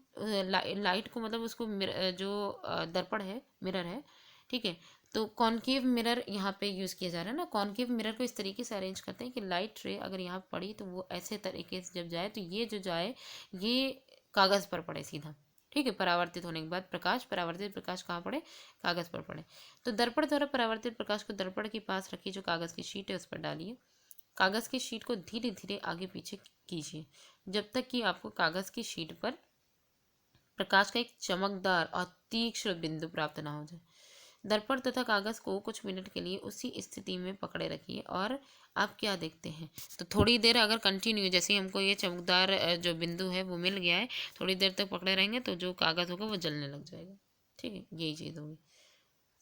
लाइट को मतलब उसको जो दर्पण है, मिरर है, ठीक है, तो कॉनकेव मिरर यहाँ पे यूज़ किया जा रहा है ना। कॉनकेव मिरर को इस तरीके से अरेंज करते हैं कि लाइट रे अगर यहाँ पड़ी तो वो ऐसे तरीके से जब जाए तो ये जो जाए ये कागज़ पर पड़े सीधा, ठीक है। परावर्तित होने के बाद प्रकाश, परावर्तित प्रकाश कहाँ पड़े, कागज़ पर पड़े। तो दर्पण द्वारा परावर्तित प्रकाश को दर्पण के पास रखिए, जो कागज़ की शीट है उस पर डालिए। कागज़ की शीट को धीरे धीरे आगे पीछे कीजिए जब तक कि आपको कागज़ की शीट पर प्रकाश का एक चमकदार और तीक्ष्ण बिंदु प्राप्त ना हो जाए। दर्पण तथा कागज़ को कुछ मिनट के लिए उसी स्थिति में पकड़े रखिए और आप क्या देखते हैं। तो थोड़ी देर अगर कंटिन्यू, जैसे ही हमको ये चमकदार जो बिंदु है वो मिल गया है, थोड़ी देर तक पकड़े रहेंगे तो जो कागज़ होगा वो जलने लग जाएगा, ठीक है, यही चीज़ होगी।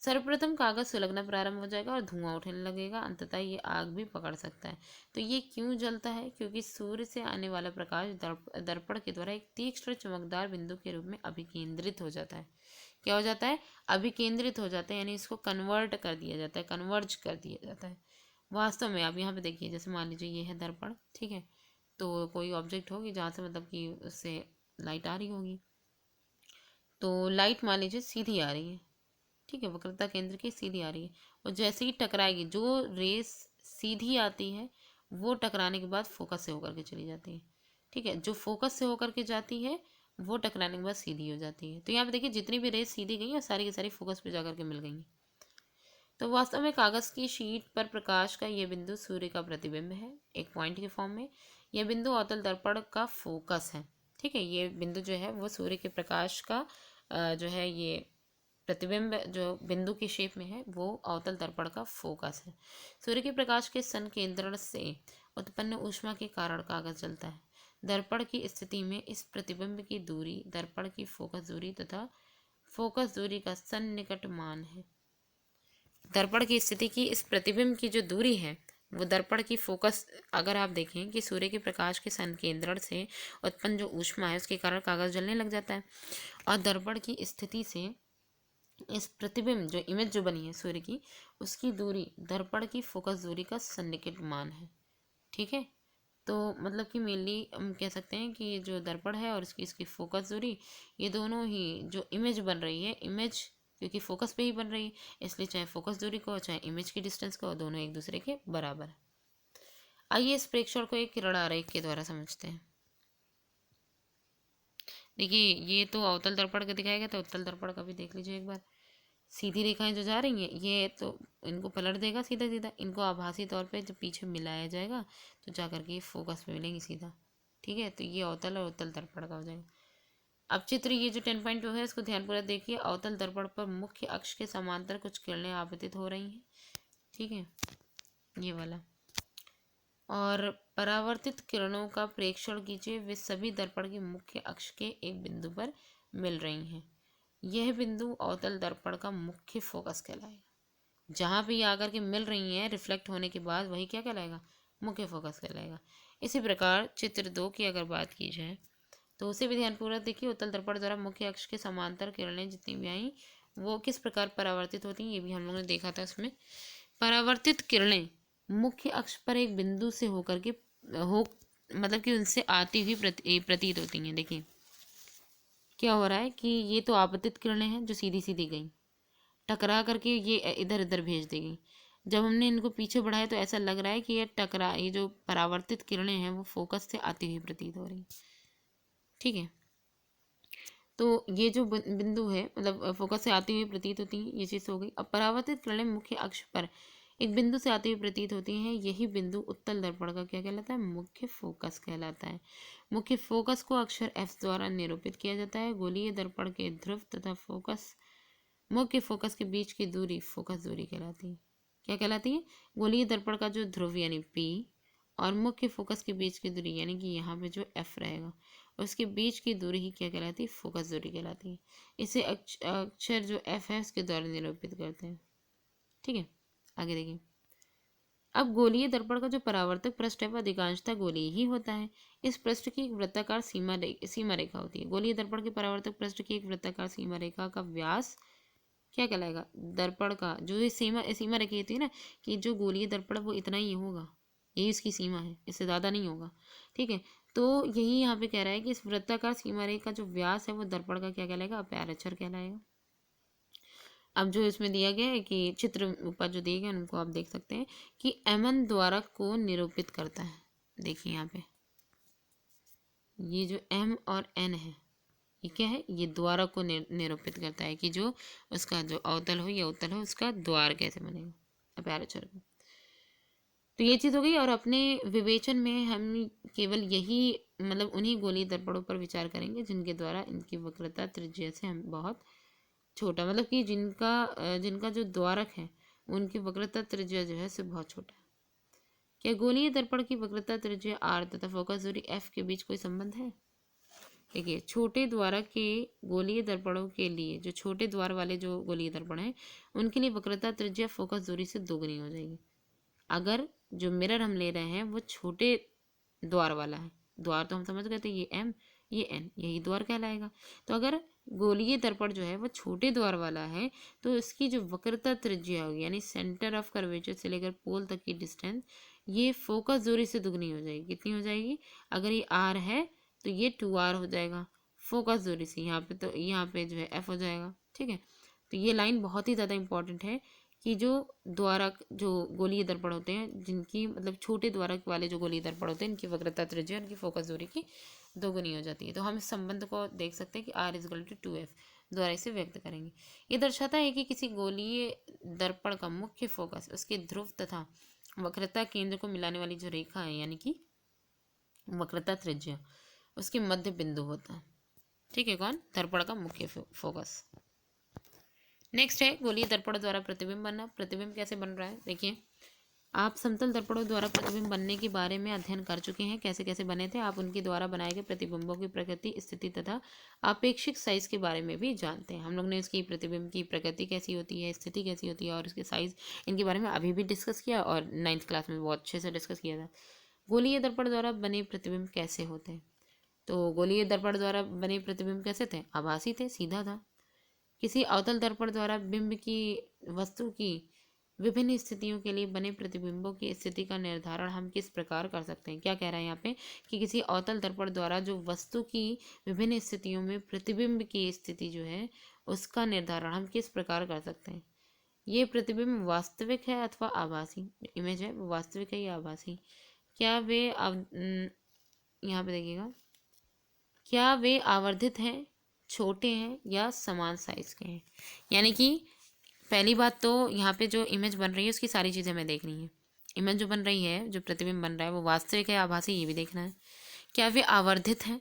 सर्वप्रथम कागज सुलगना प्रारंभ हो जाएगा और धुआं उठने लगेगा, अंततः ये आग भी पकड़ सकता है। तो ये क्यों जलता है, क्योंकि सूर्य से आने वाला प्रकाश दर्पण के द्वारा एक तीक्ष्ण चमकदार बिंदु के रूप में अभिकेंद्रित हो जाता है। क्या हो जाता है, अभिकेंद्रित हो जाता है, यानी इसको कन्वर्ट कर दिया जाता है, कन्वर्ज कर दिया जाता है। वास्तव में आप यहाँ पे देखिए, जैसे मान लीजिए ये है दर्पण, ठीक है, तो कोई ऑब्जेक्ट होगी जहाँ से मतलब कि उससे लाइट आ रही होगी, तो लाइट मान लीजिए सीधी आ रही है, ठीक है, वक्रता केंद्र की सीधी आ रही है, और जैसे ही टकराएगी, जो रेस सीधी आती है वो टकराने के बाद फोकस से होकर के चली जाती है, ठीक है, जो फोकस से होकर के जाती है वो टकराने के बाद सीधी हो जाती है। तो यहाँ पे देखिए जितनी भी रेस सीधी गई है सारी की सारी फोकस पे जाकर के मिल गई हैं। तो वास्तव में कागज़ की शीट पर प्रकाश का यह बिंदु सूर्य का प्रतिबिंब है, एक पॉइंट के फॉर्म में। यह बिंदु अवतल दर्पण का फोकस है, ठीक है, ये बिंदु जो है वो सूर्य के प्रकाश का जो है ये प्रतिबिंब जो बिंदु की शेप में है वो अवतल दर्पण का फोकस है। सूर्य के प्रकाश के संकेंद्रण से उत्पन्न ऊष्मा के कारण कागज जलता है। दर्पण की स्थिति में इस प्रतिबिंब की दूरी दर्पण की फोकस दूरी तथा फोकस दूरी का सन्निकट मान है। दर्पण की स्थिति की इस प्रतिबिंब की जो दूरी है वो दर्पण की फोकस, अगर आप देखें कि सूर्य के प्रकाश के संकेंद्रण से उत्पन्न जो ऊष्मा है उसके कारण कागज जलने लग जाता है, और दर्पण की स्थिति से इस प्रतिबिंब जो इमेज जो बनी है सूर्य की, उसकी दूरी दर्पण की फोकस दूरी का सन्निकट मान है, ठीक है। तो मतलब कि मेनली हम कह सकते हैं कि ये जो दर्पण है और इसकी फोकस दूरी, ये दोनों ही जो इमेज बन रही है, इमेज क्योंकि फोकस पे ही बन रही है इसलिए चाहे फोकस दूरी को चाहे इमेज की डिस्टेंस को, दोनों एक दूसरे के बराबर है। आइए इस प्रेक्षण को एक किरण आरेख के द्वारा समझते हैं। देखिए ये तो अवतल दर्पण का दिखाया गया था, उत्तल दर्पण का भी देख लीजिए एक बार। सीधी रेखाएं जो जा रही हैं ये तो इनको पलट देगा सीधा सीधा, इनको आभासी तौर पे जब पीछे मिलाया जाएगा तो जा करके फोकस पे मिलेंगी सीधा, ठीक है। तो ये अवतल और उत्तल दर्पण का हो जाएगा। अब चित्र ये जो 10.2 है इसको ध्यानपूर्वक देखिए। अवतल दर्पण पर मुख्य अक्ष के समांतर कुछ किरणें आपतित हो रही हैं, ठीक है, ये वाला। और परावर्तित किरणों का प्रेक्षण कीजिए, वे सभी दर्पण के मुख्य अक्ष के एक बिंदु पर मिल रही हैं। यह बिंदु अवतल दर्पण का मुख्य फोकस कहलाएगा। जहाँ भी आकर के मिल रही हैं रिफ्लेक्ट होने के बाद वही क्या कहलाएगा, मुख्य फोकस कहलाएगा। इसी प्रकार चित्र 2 की अगर बात की जाए तो उसे भी ध्यानपूर्वक देखिए। उत्तल दर्पण द्वारा मुख्य अक्ष के समांतर किरणें जितनी भी आई वो किस प्रकार परावर्तित होती हैं ये भी हम लोगों ने देखा था। इसमें परावर्तित किरणें मुख्य अक्ष पर एक बिंदु से होकर के हो मतलब कि उनसे आती हुई प्रतीत होती हैं। देखिए क्या हो रहा है कि ये तो आपतित किरणें हैं जो सीधी सीधी गई, टकरा करके ये इधर इधर भेज दी गई। जब हमने इनको पीछे बढ़ाया तो ऐसा लग रहा है कि ये जो परावर्तित किरणें हैं वो फोकस से आती हुई प्रतीत हो रही, ठीक है। तो ये जो बिंदु है मतलब फोकस से आती हुई प्रतीत होती है, ये चीज़ हो गई। अब परावर्तित किरणें मुख्य अक्ष पर एक बिंदु से आती हुई प्रतीत होती हैं, यही बिंदु उत्तल दर्पण का क्या कहलाता है, मुख्य फोकस कहलाता है। मुख्य फोकस को अक्षर F द्वारा निरूपित किया जाता है। गोलीय दर्पण के ध्रुव तथा फोकस मुख्य फोकस के बीच की दूरी फोकस दूरी कहलाती है। क्या कहलाती है, गोलीय दर्पण का जो ध्रुव यानी P और मुख्य फोकस के बीच की दूरी यानी कि यहाँ पे जो एफ रहेगा उसके बीच की दूरी ही क्या कहलाती है, फोकस दूरी कहलाती है। इसे अक्षर जो एफ है उसके द्वारा निरूपित करते हैं। ठीक है, आगे देखिए। अब गोलीय दर्पण का जो परावर्तक पृष्ठ है वह अधिकांशतः गोलीय ही होता है। इस पृष्ठ की एक वृत्ताकार सीमा रेखा होती है। गोलीय दर्पण के परावर्तक पृष्ठ की एक वृत्ताकार सीमा रेखा का व्यास क्या कहलाएगा, दर्पण का जो ये सीमा रेखा होती है ना, कि जो गोलीय दर्पण वो इतना ही होगा, यही इसकी सीमा है, इससे ज़्यादा नहीं होगा। ठीक है, तो यही यहाँ पे कह रहा है कि इस वृत्ताकार सीमा रेखा का जो व्यास है वो दर्पण का क्या कहलाएगा, अपर्याचर कहलाएगा। अब जो इसमें दिया गया है कि चित्र ऊपर जो दिए गए उनको आप देख सकते हैं कि एमन द्वारक को निरूपित करता है। देखिए यहाँ पे ये जो एम और एन है ये क्या है, ये द्वारक को निरूपित करता है कि जो उसका जो अवतल हो या उत्तल हो उसका द्वार कैसे बनेगा, अपर्याचर का। तो ये चीज़ हो गई। और अपने विवेचन में हम केवल यही मतलब उन्हीं गोलीय दर्पणों पर विचार करेंगे जिनके द्वारा इनकी वक्रता त्रिज्या से हम बहुत छोटा, मतलब कि जिनका जो द्वारक है उनकी वक्रता त्रिज्या जो है से बहुत छोटा है। क्या गोलीय दर्पण की वक्रता त्रिज्या आर तथा फोकस दूरी एफ के बीच कोई संबंध है? देखिए, छोटे द्वारक के गोलीय दर्पणों के लिए, जो छोटे द्वार वाले जो गोलीय दर्पण हैं उनके लिए वक्रता त्रिज्या फोकस दूरी से दोगुनी हो जाएगी। अगर जो मिरर हम ले रहे हैं वो छोटे द्वार वाला है, द्वार तो हम समझ गए थे, ये एम ये एन, यही द्वार कहलाएगा। तो अगर गोलीय दर्पण जो है वो छोटे द्वार वाला है तो इसकी जो वक्रता त्रिज्या होगी यानी सेंटर ऑफ कर्वेचर से लेकर पोल तक की डिस्टेंस ये फोकस दूरी से दुगनी हो जाएगी। कितनी हो जाएगी? अगर ये आर है तो ये 2r हो जाएगा फोकस दूरी से, यहाँ पे तो यहाँ पे जो है एफ हो जाएगा। ठीक है, तो ये लाइन बहुत ही ज़्यादा इंपॉर्टेंट है कि जो द्वारक जो गोलीय दर्पण होते हैं जिनकी मतलब छोटे द्वारक वाले जो गोलीय दर्पण होते हैं इनकी वक्रता त्रिज्या उनकी फोकस दूरी की दोगुनी हो जाती है। तो हम इस संबंध को देख सकते हैं कि r = 2f द्वारा इसे व्यक्त करेंगे। ये दर्शाता है कि किसी गोलीय दर्पण का मुख्य फोकस उसके ध्रुव तथा वक्रता केंद्र को मिलाने वाली जो रेखा है यानी कि वक्रता त्रिज्या उसके मध्य बिंदु होता है। ठीक है, कौन? दर्पण का मुख्य फोकस। नेक्स्ट है गोलीय दर्पण द्वारा प्रतिबिंब बनना। प्रतिबिंब कैसे बन रहा है देखिए, आप समतल दर्पणों द्वारा प्रतिबिंब बनने के बारे में अध्ययन कर चुके हैं, कैसे कैसे बने थे। आप उनके द्वारा बनाए गए प्रतिबिंबों की प्रकृति, स्थिति तथा आपेक्षिक साइज के बारे में भी जानते हैं। हम लोग ने इसकी प्रतिबिंब की प्रकृति कैसी होती है, स्थिति कैसी होती है और इसके साइज, इनके बारे में अभी भी डिस्कस किया और 9th क्लास में बहुत अच्छे से डिस्कस किया था। गोलीय दर्पण द्वारा बने प्रतिबिंब कैसे होते हैं? तो गोलीय दर्पण द्वारा बने प्रतिबिंब कैसे थे? आभासी थे, सीधा था। किसी अवतल दर्पण द्वारा बिंब की वस्तु की विभिन्न स्थितियों के लिए बने प्रतिबिंबों की स्थिति का निर्धारण हम किस प्रकार कर सकते हैं? क्या कह रहा है यहाँ पे कि किसी अवतल दर्पण द्वारा जो वस्तु की विभिन्न स्थितियों में प्रतिबिंब की स्थिति जो है उसका निर्धारण हम किस प्रकार कर सकते हैं? ये प्रतिबिंब वास्तविक है अथवा आभासी? इमेज है वो वास्तविक है या आभासी? क्या वे यहाँ पे देखिएगा, क्या वे आवर्धित हैं, छोटे हैं या समान साइज के हैं? यानी कि पहली बात तो यहाँ पे जो इमेज बन रही है उसकी सारी चीज़ें हमें देखनी है। इमेज जो बन रही है, जो प्रतिबिंब बन रहा है वो वास्तविक है आभासी, ये भी देखना है। क्या वे आवर्धित हैं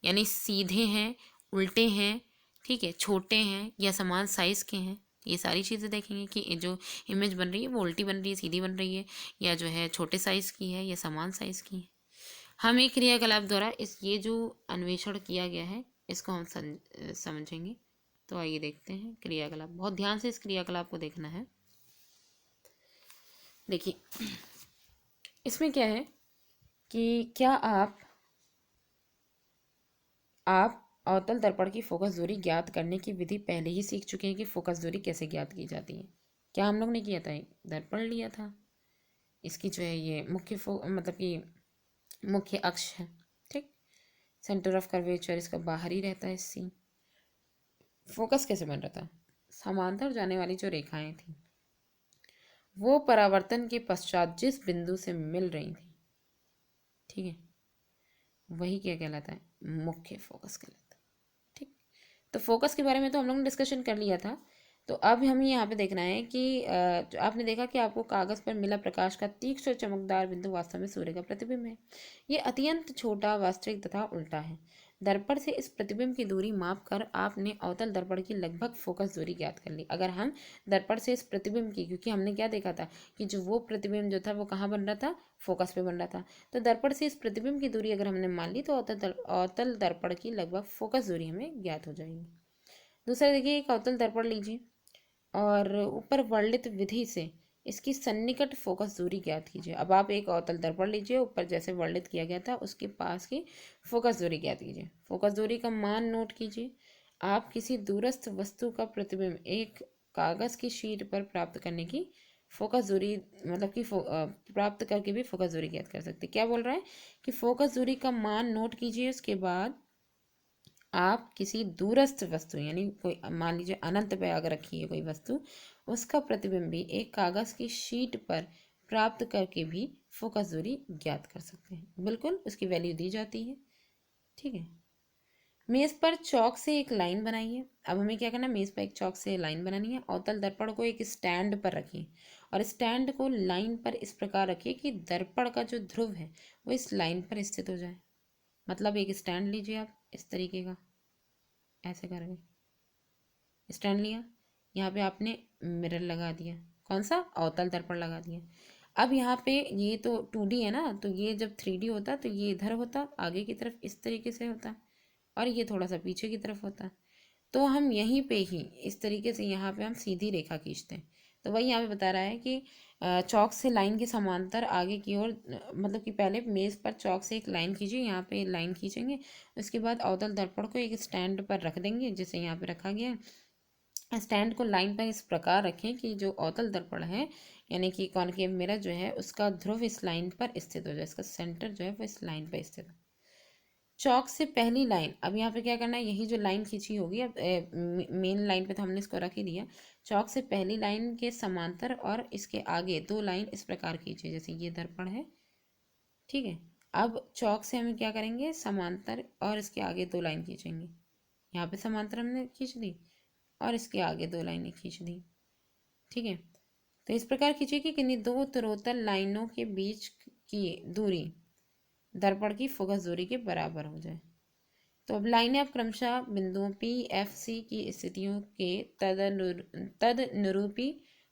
यानी सीधे हैं, उल्टे हैं, ठीक है, छोटे हैं या समान साइज के हैं? ये सारी चीज़ें देखेंगे कि जो इमेज बन रही है वो उल्टी बन रही है, सीधी बन रही है, या जो है छोटे साइज की है या समान साइज की है। हम एक क्रियाकलाप द्वारा ये जो अन्वेषण किया गया है इसको हम समझेंगे। तो आइए देखते हैं क्रियाकलाप। बहुत ध्यान से इस क्रियाकलाप को देखना है। देखिए इसमें क्या है कि क्या आप अवतल दर्पण की फोकस दूरी ज्ञात करने की विधि पहले ही सीख चुके हैं कि फोकस दूरी कैसे ज्ञात की जाती है? क्या हम लोग ने किया था? दर्पण लिया था, इसकी जो है ये मतलब कि मुख्य अक्ष है, ठीक, सेंटर ऑफ कर्वेचर इसका बाहर ही रहता है सी। फोकस कैसे बन रहा था? समांतर जाने वाली जो रेखाएं थी वो परावर्तन के पश्चात जिस बिंदु से मिल रही थी, ठीक है, वही क्या कहलाता है? मुख्य फोकस कहलाता है। ठीक, तो फोकस के बारे में तो हम लोग ने डिस्कशन कर लिया था। तो अब हमें यहाँ पे देखना है कि जो आपने देखा कि आपको कागज पर मिला प्रकाश का तीक्ष्ण चमकदार बिंदु वास्तव में सूर्य का प्रतिबिंब है। ये अत्यंत छोटा, वास्तविक तथा उल्टा है। दर्पण से इस प्रतिबिंब की दूरी माप कर आपने अवतल दर्पण की लगभग फोकस दूरी ज्ञात कर ली। अगर हम दर्पण से इस प्रतिबिंब की, क्योंकि हमने क्या देखा था कि जो वो प्रतिबिंब जो था वो कहाँ बन रहा था, फोकस पे बन रहा था, तो दर्पण से इस प्रतिबिंब की दूरी अगर हमने मान ली तो अवतल दर्पण की लगभग फोकस दूरी हमें ज्ञात हो जाएगी। दूसरा देखिए, एक अवतल दर्पण लीजिए और ऊपर वर्णित विधि से इसकी सन्निकट फोकस दूरी ज्ञात कीजिए। अब आप एक अवतल दर्पण लीजिए, ऊपर जैसे वर्णित किया गया था उसके पास की फोकस दूरी ज्ञात कीजिए। फोकस दूरी का मान नोट कीजिए। आप किसी दूरस्थ वस्तु का प्रतिबिंब एक कागज की शीट पर प्राप्त करने की फोकस दूरी, मतलब कि प्राप्त करके भी फोकस दूरी ज्ञात कर सकते। क्या बोल रहा है कि फोकस दूरी का मान नोट कीजिए, उसके बाद आप किसी दूरस्थ वस्तु, यानी कोई मान लीजिए अनंत पे अगर रखी है कोई वस्तु, उसका प्रतिबिंब भी एक कागज की शीट पर प्राप्त करके भी फोकस दूरी ज्ञात कर सकते हैं। बिल्कुल उसकी वैल्यू दी जाती है। ठीक है। मेज पर चौक से एक लाइन बनाइए। अब हमें क्या करना है, मेज पर एक चौक से लाइन बनानी है। अवतल दर्पण को एक स्टैंड पर रखिए और स्टैंड को लाइन पर इस प्रकार रखिए कि दर्पण का जो ध्रुव है वो इस लाइन पर स्थित हो जाए। मतलब एक स्टैंड लीजिए आप इस तरीके का, ऐसे करके स्टैंड लिया, यहाँ पे आपने मिरर लगा दिया, कौन सा, अवतल दर्पण लगा दिया। अब यहाँ पे ये तो 2D है ना, तो ये जब 3D होता तो ये इधर होता, आगे की तरफ इस तरीके से होता और ये थोड़ा सा पीछे की तरफ होता। तो हम यहीं पे ही इस तरीके से यहाँ पे हम सीधी रेखा खींचते हैं। तो वही यहाँ पे बता रहा है कि चौक से लाइन के समांतर आगे की ओर, मतलब कि पहले मेज पर चौक से एक लाइन खींचिए, यहाँ पे लाइन खींचेंगे, उसके बाद अवतल दर्पण को एक स्टैंड पर रख देंगे जैसे यहाँ पे रखा गया है। स्टैंड को लाइन पर इस प्रकार रखें कि जो अवतल दर्पण है यानी कि कॉनकेव मिरर जो है उसका ध्रुव इस लाइन पर स्थित हो जाए, इसका सेंटर जो है वो इस लाइन पर स्थित हो। चौक से पहली लाइन, अब यहाँ पे क्या करना है, यही जो लाइन खींची होगी, अब मेन लाइन पे तो हमने इसको रख ही दिया। चौक से पहली लाइन के समांतर और इसके आगे दो लाइन इस प्रकार खींचे, जैसे ये दर्पण है। ठीक है। अब चौक से हम क्या करेंगे, समांतर और इसके आगे दो लाइन खींचेंगे। यहाँ पे समांतर हमने खींच दी और इसके आगे दो लाइनें खींच दी। ठीक है। तो इस प्रकार खींचिए कि किन्हीं दो उत्तरोत्तर लाइनों के बीच की दूरी दर्पण की फोकस दूरी के बराबर हो जाए। तो अब लाइनें अब क्रमशः बिंदुओं पी एफ सी की स्थितियों के तदनुरूपी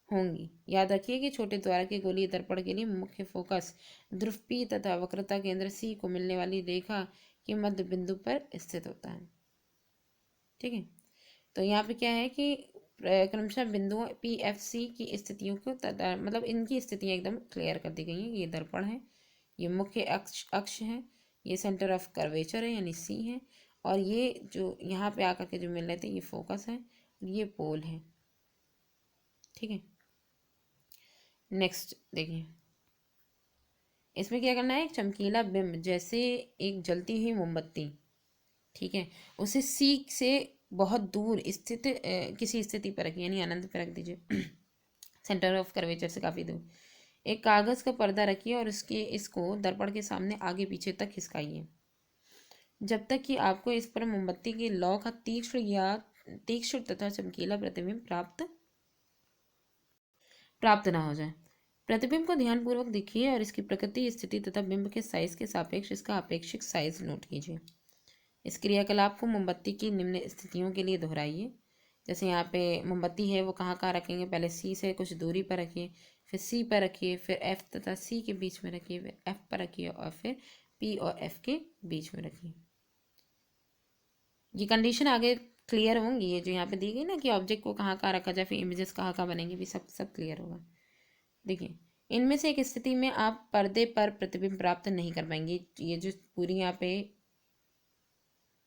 होंगी। याद रखिए कि छोटे द्वारा के गोलीय दर्पण के लिए मुख्य फोकस ध्रुव पी तथा वक्रता केंद्र सी को मिलने वाली रेखा के मध्य बिंदु पर स्थित होता है। ठीक है। तो यहाँ पे क्या है कि क्रमशः बिंदुओं पी एफ सी की स्थितियों को मतलब इनकी स्थितियाँ एकदम क्लियर कर दी गई हैं। ये दर्पण है, ये मुख्य अक्ष अक्ष है, ये सेंटर ऑफ कर्वेचर है यानी सी है, और ये जो यहाँ पे आकर के जो मिल रहे थे ये फोकस है, ये पोल है। ठीक है। नेक्स्ट देखिए, इसमें क्या करना है, एक चमकीला बिंब जैसे एक जलती हुई मोमबत्ती, ठीक है, उसे सी से बहुत दूर स्थित किसी स्थिति पर रखिए, यानी अनंत पर रख दीजिए सेंटर ऑफ कर्वेचर से काफ़ी दूर। एक कागज़ का पर्दा रखिए और इसको दर्पण के सामने आगे पीछे तक खिसकाइए जब तक कि आपको इस पर मोमबत्ती की लौ का तीक्ष्ण तथा चमकीला प्रतिबिंब प्राप्त ना हो जाए। प्रतिबिंब को ध्यानपूर्वक देखिए और इसकी प्रकृति, स्थिति तथा बिंब के साइज के सापेक्ष इसका अपेक्षित साइज नोट कीजिए। इस क्रियाकलाप को मोमबत्ती की निम्न स्थितियों के लिए दोहराइए। जैसे यहाँ पे मोमबत्ती है वो कहाँ कहाँ रखेंगे, पहले सी से कुछ दूरी पर रखिए, फिर सी पर रखिए, फिर एफ तथा सी के बीच में रखिए, फिर एफ पर रखिए और फिर पी और एफ के बीच में रखिए। ये कंडीशन आगे क्लियर होंगी, ये जो यहाँ पे दी गई ना कि ऑब्जेक्ट को कहाँ कहाँ रखा जाए, फिर इमेजेस कहाँ कहाँ बनेंगी, भी सब क्लियर होगा। देखिए, इनमें से एक स्थिति में आप पर्दे पर प्रतिबिंब प्राप्त नहीं कर पाएंगे। ये जो पूरी यहाँ पे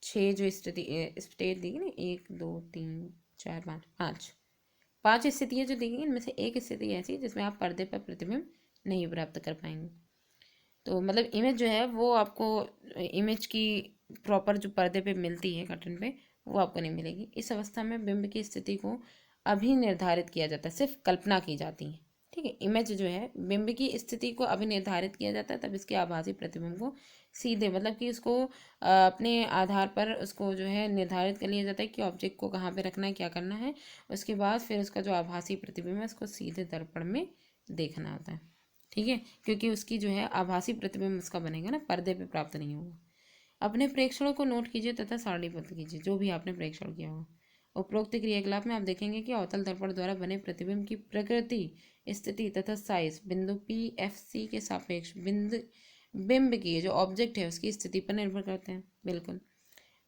6 जो स्थिति स्टेट दी गई ना, 1 2 3 4 5 5 स्थितियाँ जो दी गई, इनमें से एक स्थिति ऐसी है जिसमें आप पर्दे पर प्रतिबिंब नहीं प्राप्त कर पाएंगे। तो मतलब इमेज जो है वो आपको, इमेज की प्रॉपर जो पर्दे पे मिलती है कर्टन पे, वो आपको नहीं मिलेगी। इस अवस्था में बिंब की स्थिति को अभी निर्धारित किया जाता है, सिर्फ कल्पना की जाती है। ठीक है। इमेज जो है, बिंब की स्थिति को अभी निर्धारित किया जाता है, तब इसके आभासी प्रतिबिंब को सीधे, मतलब कि उसको अपने आधार पर उसको जो है निर्धारित कर लिया जाता है कि ऑब्जेक्ट को कहाँ पे रखना है, क्या करना है। उसके बाद फिर उसका जो आभासी प्रतिबिंब है उसको सीधे दर्पण में देखना होता है। ठीक है। क्योंकि उसकी जो है आभासी प्रतिबिंब उसका बनेगा ना, पर्दे पे प्राप्त नहीं होगा। अपने प्रेक्षणों को नोट कीजिए तथा सारणीबद्ध कीजिए, जो भी आपने प्रेक्षण किया हो। उपरोक्त क्रियाकलाप में आप देखेंगे कि अवतल दर्पण द्वारा बने प्रतिबिंब की प्रकृति, स्थिति तथा साइज बिंदु पी एफ सी के सापेक्ष बिंब की जो ऑब्जेक्ट है उसकी स्थिति पर निर्भर करते हैं। बिल्कुल,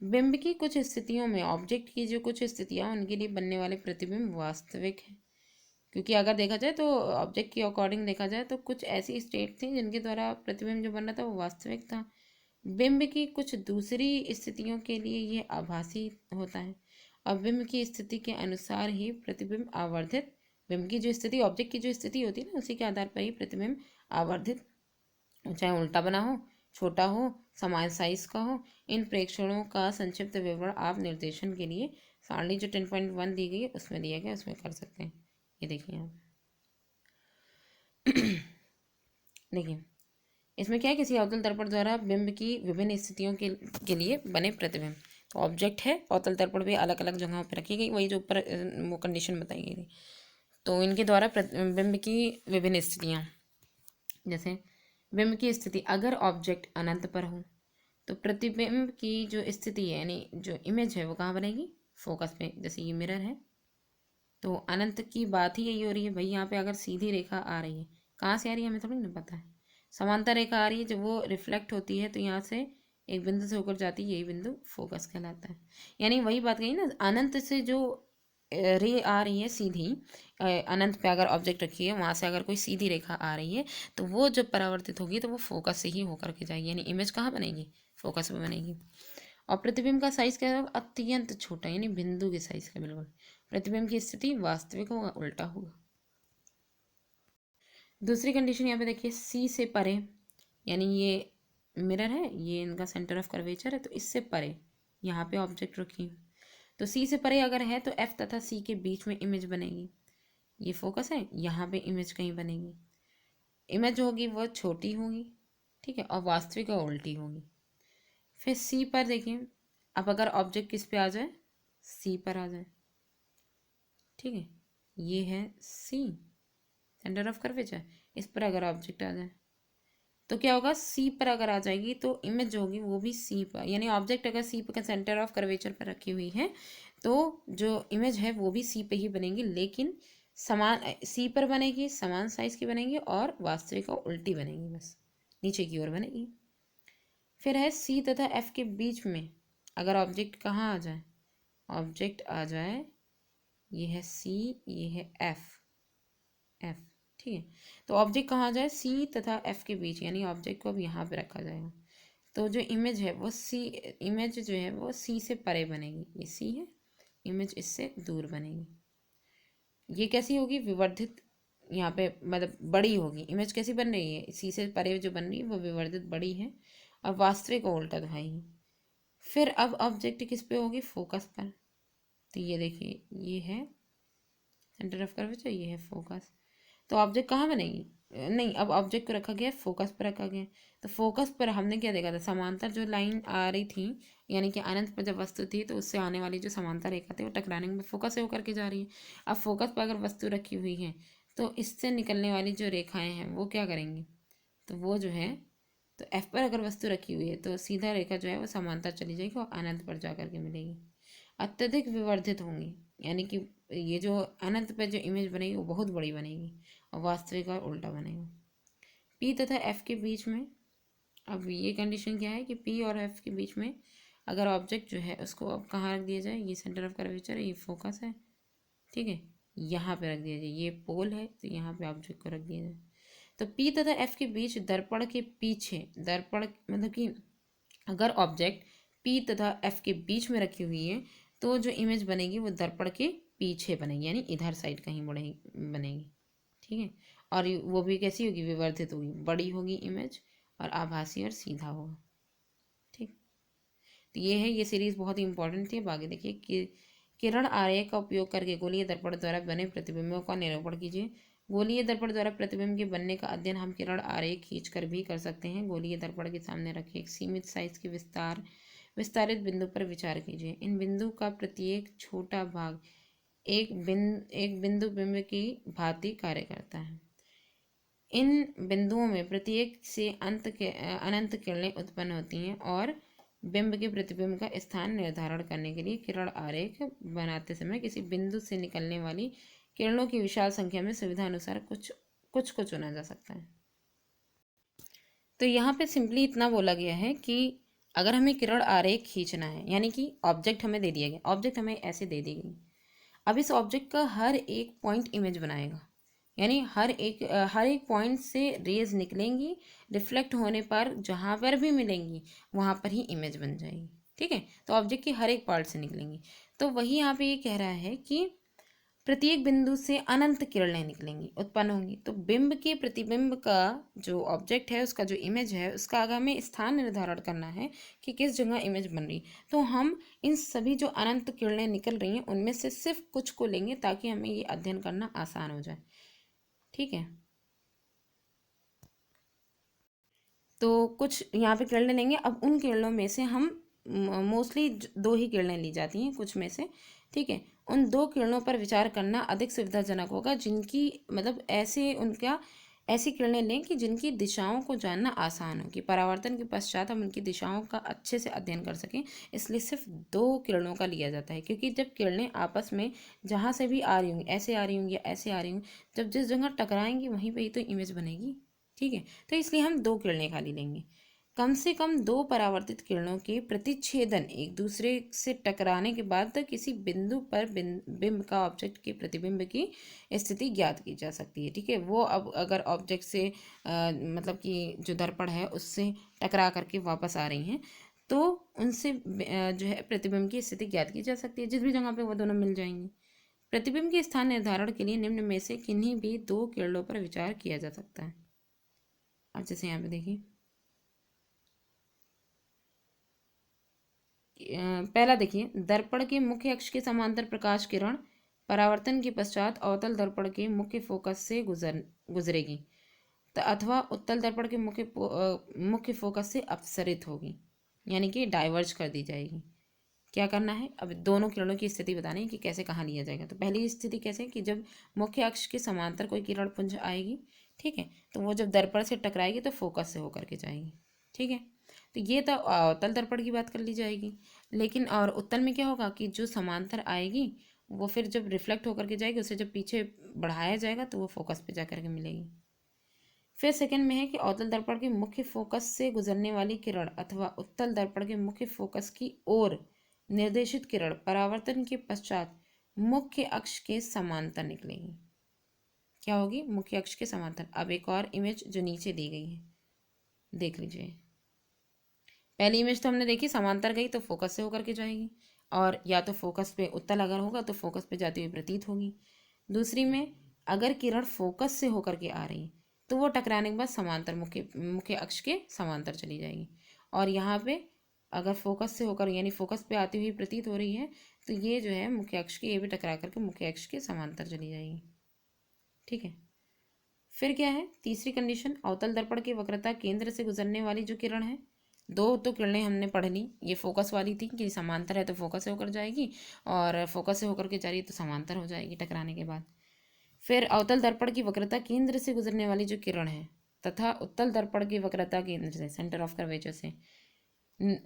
बिंब की कुछ स्थितियों में ऑब्जेक्ट की जो कुछ स्थितियां उनके लिए बनने वाले प्रतिबिंब वास्तविक है, क्योंकि अगर देखा जाए तो ऑब्जेक्ट के अकॉर्डिंग देखा जाए तो कुछ ऐसी स्टेट थी जिनके द्वारा प्रतिबिंब जो बन रहा था वो वास्तविक था। बिंब की कुछ दूसरी स्थितियों के लिए यह आभासी होता है और बिंब की स्थिति के अनुसार ही प्रतिबिंब आवर्धित, बिंब की जो स्थिति ऑब्जेक्ट की जो स्थिति होती है ना उसी के आधार पर ही प्रतिबिंब आवर्धित, चाहे उल्टा बना हो, छोटा हो, समान साइज का हो। इन प्रेक्षणों का संक्षिप्त विवरण आप निर्देशन के लिए सारणी जो 10.1 दी गई है उसमें दिया गया, उसमें कर सकते हैं। ये देखिए आप देखिए इसमें क्या है, किसी अवतल दर्पण द्वारा बिंब की विभिन्न स्थितियों के लिए बने प्रतिबिंब। तो ऑब्जेक्ट है, अवतल दर्पण भी अलग अलग जगहों पर रखी गई, वही जो ऊपर वो कंडीशन बताई गई थी। तो इनके द्वारा बिंब की विभिन्न स्थितियाँ, जैसे बिंब की स्थिति, अगर ऑब्जेक्ट अनंत पर हो तो प्रतिबिंब की जो स्थिति है यानी जो इमेज है वो कहाँ बनेगी, फोकस पे। जैसे ये मिरर है तो अनंत की बात ही यही हो रही है भाई, यहाँ पे अगर सीधी रेखा आ रही है, कहाँ से आ रही है हमें थोड़ी ना पता है, समांतर रेखा आ रही है, जब वो रिफ्लेक्ट होती है तो यहाँ से एक बिंदु से होकर जाती है, यही बिंदु फोकस कहलाता है। यानी वही बात कही ना, अनंत से जो रे आ रही है सीधी, अनंत पे अगर ऑब्जेक्ट रखी है वहाँ से अगर कोई सीधी रेखा आ रही है तो वो जब परावर्तित होगी तो वो फोकस से ही होकर के जाएगी, यानी इमेज कहाँ बनेगी, फोकस में बनेगी। और प्रतिबिंब का साइज क्या होगा, अत्यंत छोटा, यानी बिंदु के साइज का। बिल्कुल, प्रतिबिंब की स्थिति वास्तविक होगा, उल्टा होगा। दूसरी कंडीशन यहाँ पे देखिए, सी से परे, यानी ये मिरर है, ये इनका सेंटर ऑफ कर्वेचर है, तो इससे परे यहाँ पे ऑब्जेक्ट रखी, तो सी से परे अगर है तो एफ तथा सी के बीच में इमेज बनेगी। ये फोकस है, यहाँ पे इमेज कहीं बनेगी, इमेज होगी वो छोटी होगी, ठीक है, और वास्तविक और उल्टी होगी। फिर सी पर देखिए, अब अगर ऑब्जेक्ट किस पे आ जाए, सी पर आ जाए, ठीक है, ये है सी सेंटर ऑफ कर्वेचर, इस पर अगर ऑब्जेक्ट आ जाए तो क्या होगा, सी पर अगर आ जाएगी तो इमेज जो होगी वो भी सी पर, यानी ऑब्जेक्ट अगर सी पर सेंटर ऑफ कर्वेचर पर रखी हुई है तो जो इमेज है वो भी सी पे ही बनेगी, लेकिन समान सी पर बनेगी, समान साइज की बनेगी और वास्तविक और उल्टी बनेगी, बस नीचे की ओर बनेगी। फिर है सी तथा एफ के बीच में अगर ऑब्जेक्ट कहाँ आ जाए, ऑब्जेक्ट आ जाए, ये है सी, ये है एफ, ठीक है, तो ऑब्जेक्ट कहाँ जाए, सी तथा एफ के बीच, यानी ऑब्जेक्ट को अब यहाँ पे रखा जाएगा, तो जो इमेज है वो सी, इमेज जो है वो सी से परे बनेगी, ये सी है, इमेज इससे दूर बनेगी। ये कैसी होगी, विवर्धित, यहाँ पे मतलब बड़ी होगी, इमेज कैसी बन रही है, सी से परे जो बन रही है वो विवर्धित बड़ी है, और वास्तविक और उल्टा तो है ही। फिर अब ऑब्जेक्ट किस पे होगी, फोकस पर, तो ये देखिए ये है सेंटर ऑफ कर्वेचर, ये है फोकस, तो ऑब्जेक्ट कहाँ बनेगी, नहीं, अब ऑब्जेक्ट को रखा गया फोकस पर रखा गया, तो फोकस पर हमने क्या देखा था, समांतर जो लाइन आ रही थी, यानी कि अनंत पर जब वस्तु थी तो उससे आने वाली जो समांतर रेखा थी वो टकराने में फोकस से होकर के जा रही है। अब फोकस पर अगर वस्तु रखी हुई है तो इससे निकलने वाली जो रेखाएं हैं वो क्या करेंगी, तो वो जो है, तो एफ पर अगर वस्तु रखी हुई है तो सीधा रेखा जो है वो समांतर चली जाएगी और अनंत पर जा करके मिलेगी, अत्यधिक विवर्धित होंगी, यानी कि ये जो अनंत पर जो इमेज बनेगी वो बहुत बड़ी बनेगी और वास्तविक और उल्टा बनेगा। पी तथा एफ के बीच में, अब ये कंडीशन क्या है कि पी और एफ के बीच में अगर ऑब्जेक्ट जो है उसको अब कहाँ रख दिया जाए, ये सेंटर ऑफ कर्वेचर है, ये फोकस है, ठीक है, यहाँ पे रख दिया जाए, ये पोल है तो यहाँ पे ऑब्जेक्ट को रख दिया जाए। तो पी तथा एफ के बीच दर्पण के पीछे, दर्पण मतलब कि अगर ऑब्जेक्ट पी तथा एफ के बीच में रखी हुई है तो जो इमेज बनेगी वो दर्पण के पीछे बनेगी, यानी इधर साइड कहीं बनेगी, ठीक है, और वो भी कैसी होगी, विवर्धित होगी, बड़ी होगी इमेज और आभासी और सीधा होगा, ठीक। तो ये है, ये सीरीज बहुत ही इंपॉर्टेंट थी। अब आगे देखिए कि किरण आरेख का उपयोग करके गोलीय दर्पण द्वारा बने प्रतिबिंबों का निरूपण कीजिए। गोलीय दर्पण द्वारा प्रतिबिंब के बनने का अध्ययन हम किरण आरेख खींचकर भी कर सकते हैं। गोलीय दर्पण के सामने रखे एक सीमित साइज के विस्तारित बिंदु पर विचार कीजिए। इन बिंदु का प्रत्येक छोटा भाग एक बिंदु बिंब की भांति कार्य करता है। इन बिंदुओं में प्रत्येक से अनंत किरणें उत्पन्न होती हैं और बिंब के प्रतिबिंब का स्थान निर्धारण करने के लिए किरण आरेख बनाते समय किसी बिंदु से निकलने वाली किरणों की विशाल संख्या में सुविधा अनुसार कुछ कुछ को चुना जा सकता है। तो यहाँ पे सिंपली इतना बोला गया है कि अगर हमें किरण आरेख खींचना है, यानी कि ऑब्जेक्ट हमें दे दिया गया, ऑब्जेक्ट हमें ऐसे दे दी गई, अब इस ऑब्जेक्ट का हर एक पॉइंट इमेज बनाएगा, यानी हर एक पॉइंट से रेज निकलेंगी, रिफ्लेक्ट होने पर जहाँ पर भी मिलेंगी वहाँ पर ही इमेज बन जाएगी। ठीक है, तो ऑब्जेक्ट के हर एक पार्ट से निकलेंगी। तो वही यहाँ पे ये कह रहा है कि प्रत्येक बिंदु से अनंत किरणें निकलेंगी, उत्पन्न होंगी। तो बिंब के प्रतिबिंब का जो ऑब्जेक्ट है, उसका जो इमेज है, उसका अगर हमें स्थान निर्धारण करना है कि किस जगह इमेज बन रही, तो हम इन सभी जो अनंत किरणें निकल रही हैं उनमें से सिर्फ कुछ को लेंगे ताकि हमें ये अध्ययन करना आसान हो जाए। ठीक है, तो कुछ यहाँ पे किरणें लेंगे। अब उन किरणों में से हम मोस्टली दो ही किरणें ली जाती हैं कुछ में से। ठीक है, उन दो किरणों पर विचार करना अधिक सुविधाजनक होगा, जिनकी मतलब ऐसे उनका ऐसी किरणें लें कि जिनकी दिशाओं को जानना आसान हो, कि परावर्तन के पश्चात हम उनकी दिशाओं का अच्छे से अध्ययन कर सकें। इसलिए सिर्फ दो किरणों का लिया जाता है, क्योंकि जब किरणें आपस में जहाँ से भी आ रही होंगी, ऐसे आ रही होंगी या ऐसे आ रही होंगी, जब जिस जगह टकराएंगी वहीं पर ही तो इमेज बनेगी। ठीक है, तो इसलिए हम दो किरणें खाली लेंगे। कम से कम दो परावर्तित किरणों के प्रतिच्छेदन एक दूसरे से टकराने के बाद किसी बिंदु पर बिंब का ऑब्जेक्ट के प्रतिबिंब की स्थिति ज्ञात की जा सकती है। ठीक है, वो अब अगर ऑब्जेक्ट से मतलब कि जो दर्पण है उससे टकरा करके वापस आ रही हैं, तो उनसे जो है प्रतिबिंब की स्थिति ज्ञात की जा सकती है, जिस भी जगह पे वो दोनों मिल जाएंगी। प्रतिबिंब के स्थान निर्धारण के लिए निम्न में से किन्हीं भी दो किरणों पर विचार किया जा सकता है। अब जैसे यहाँ पे देखिए, पहला देखिए, दर्पण के मुख्य अक्ष के समांतर प्रकाश किरण परावर्तन के पश्चात अवतल दर्पण के मुख्य फोकस से गुजरेगी अथवा उत्तल दर्पण के मुख्य फोकस से अपसरित होगी, यानी कि डाइवर्ज कर दी जाएगी। क्या करना है, अब दोनों किरणों की स्थिति बतानी है कि कैसे कहाँ लिया जाएगा। तो पहली स्थिति कैसे, कि जब मुख्य अक्ष के समांतर कोई किरण पुंज आएगी, ठीक है, तो वो जब दर्पण से टकराएगी तो फोकस से होकर के जाएगी। ठीक है, तो ये तो अवतल दर्पण की बात कर ली जाएगी। लेकिन और उत्तल में क्या होगा कि जो समांतर आएगी वो फिर जब रिफ्लेक्ट होकर के जाएगी, उसे जब पीछे बढ़ाया जाएगा तो वो फोकस पे जा करके मिलेगी। फिर सेकंड में है कि अवतल दर्पण के मुख्य फोकस से गुजरने वाली किरण अथवा उत्तल दर्पण के मुख्य फोकस की ओर निर्देशित किरण परावर्तन के पश्चात मुख्य अक्ष के समांतर निकलेगी। क्या होगी, मुख्य अक्ष के समांतर। अब एक और इमेज जो नीचे दी गई है देख लीजिए। पहली इमेज तो हमने देखी, समांतर गई तो फोकस से होकर के जाएगी, और या तो फोकस पे उत्तल अगर होगा तो फोकस पे जाती हुई प्रतीत होगी। दूसरी में अगर किरण फोकस से होकर के आ रही तो वो टकराने के बाद समांतर मुख्य मुख्य अक्ष के समांतर चली जाएगी। और यहाँ पे अगर फोकस से होकर यानी फोकस पे आती हुई प्रतीत हो रही है तो ये जो है मुख्य अक्ष के, ये भी टकरा करके मुख्य अक्ष के समांतर चली जाएगी। ठीक है, फिर क्या है, तीसरी कंडीशन, अवतल दर्पण की वक्रता केंद्र से गुजरने वाली जो किरण है, दो तो किरणें हमने पढ़ ली। ये फोकस वाली थी कि समांतर है तो फोकस से होकर जाएगी, और फोकस से होकर के जा रही है तो समांतर हो जाएगी टकराने के बाद। फिर अवतल दर्पण की वक्रता केंद्र से गुजरने वाली जो किरण है तथा उत्तल दर्पण की वक्रता केंद्र से, सेंटर ऑफ कर्वेचर से,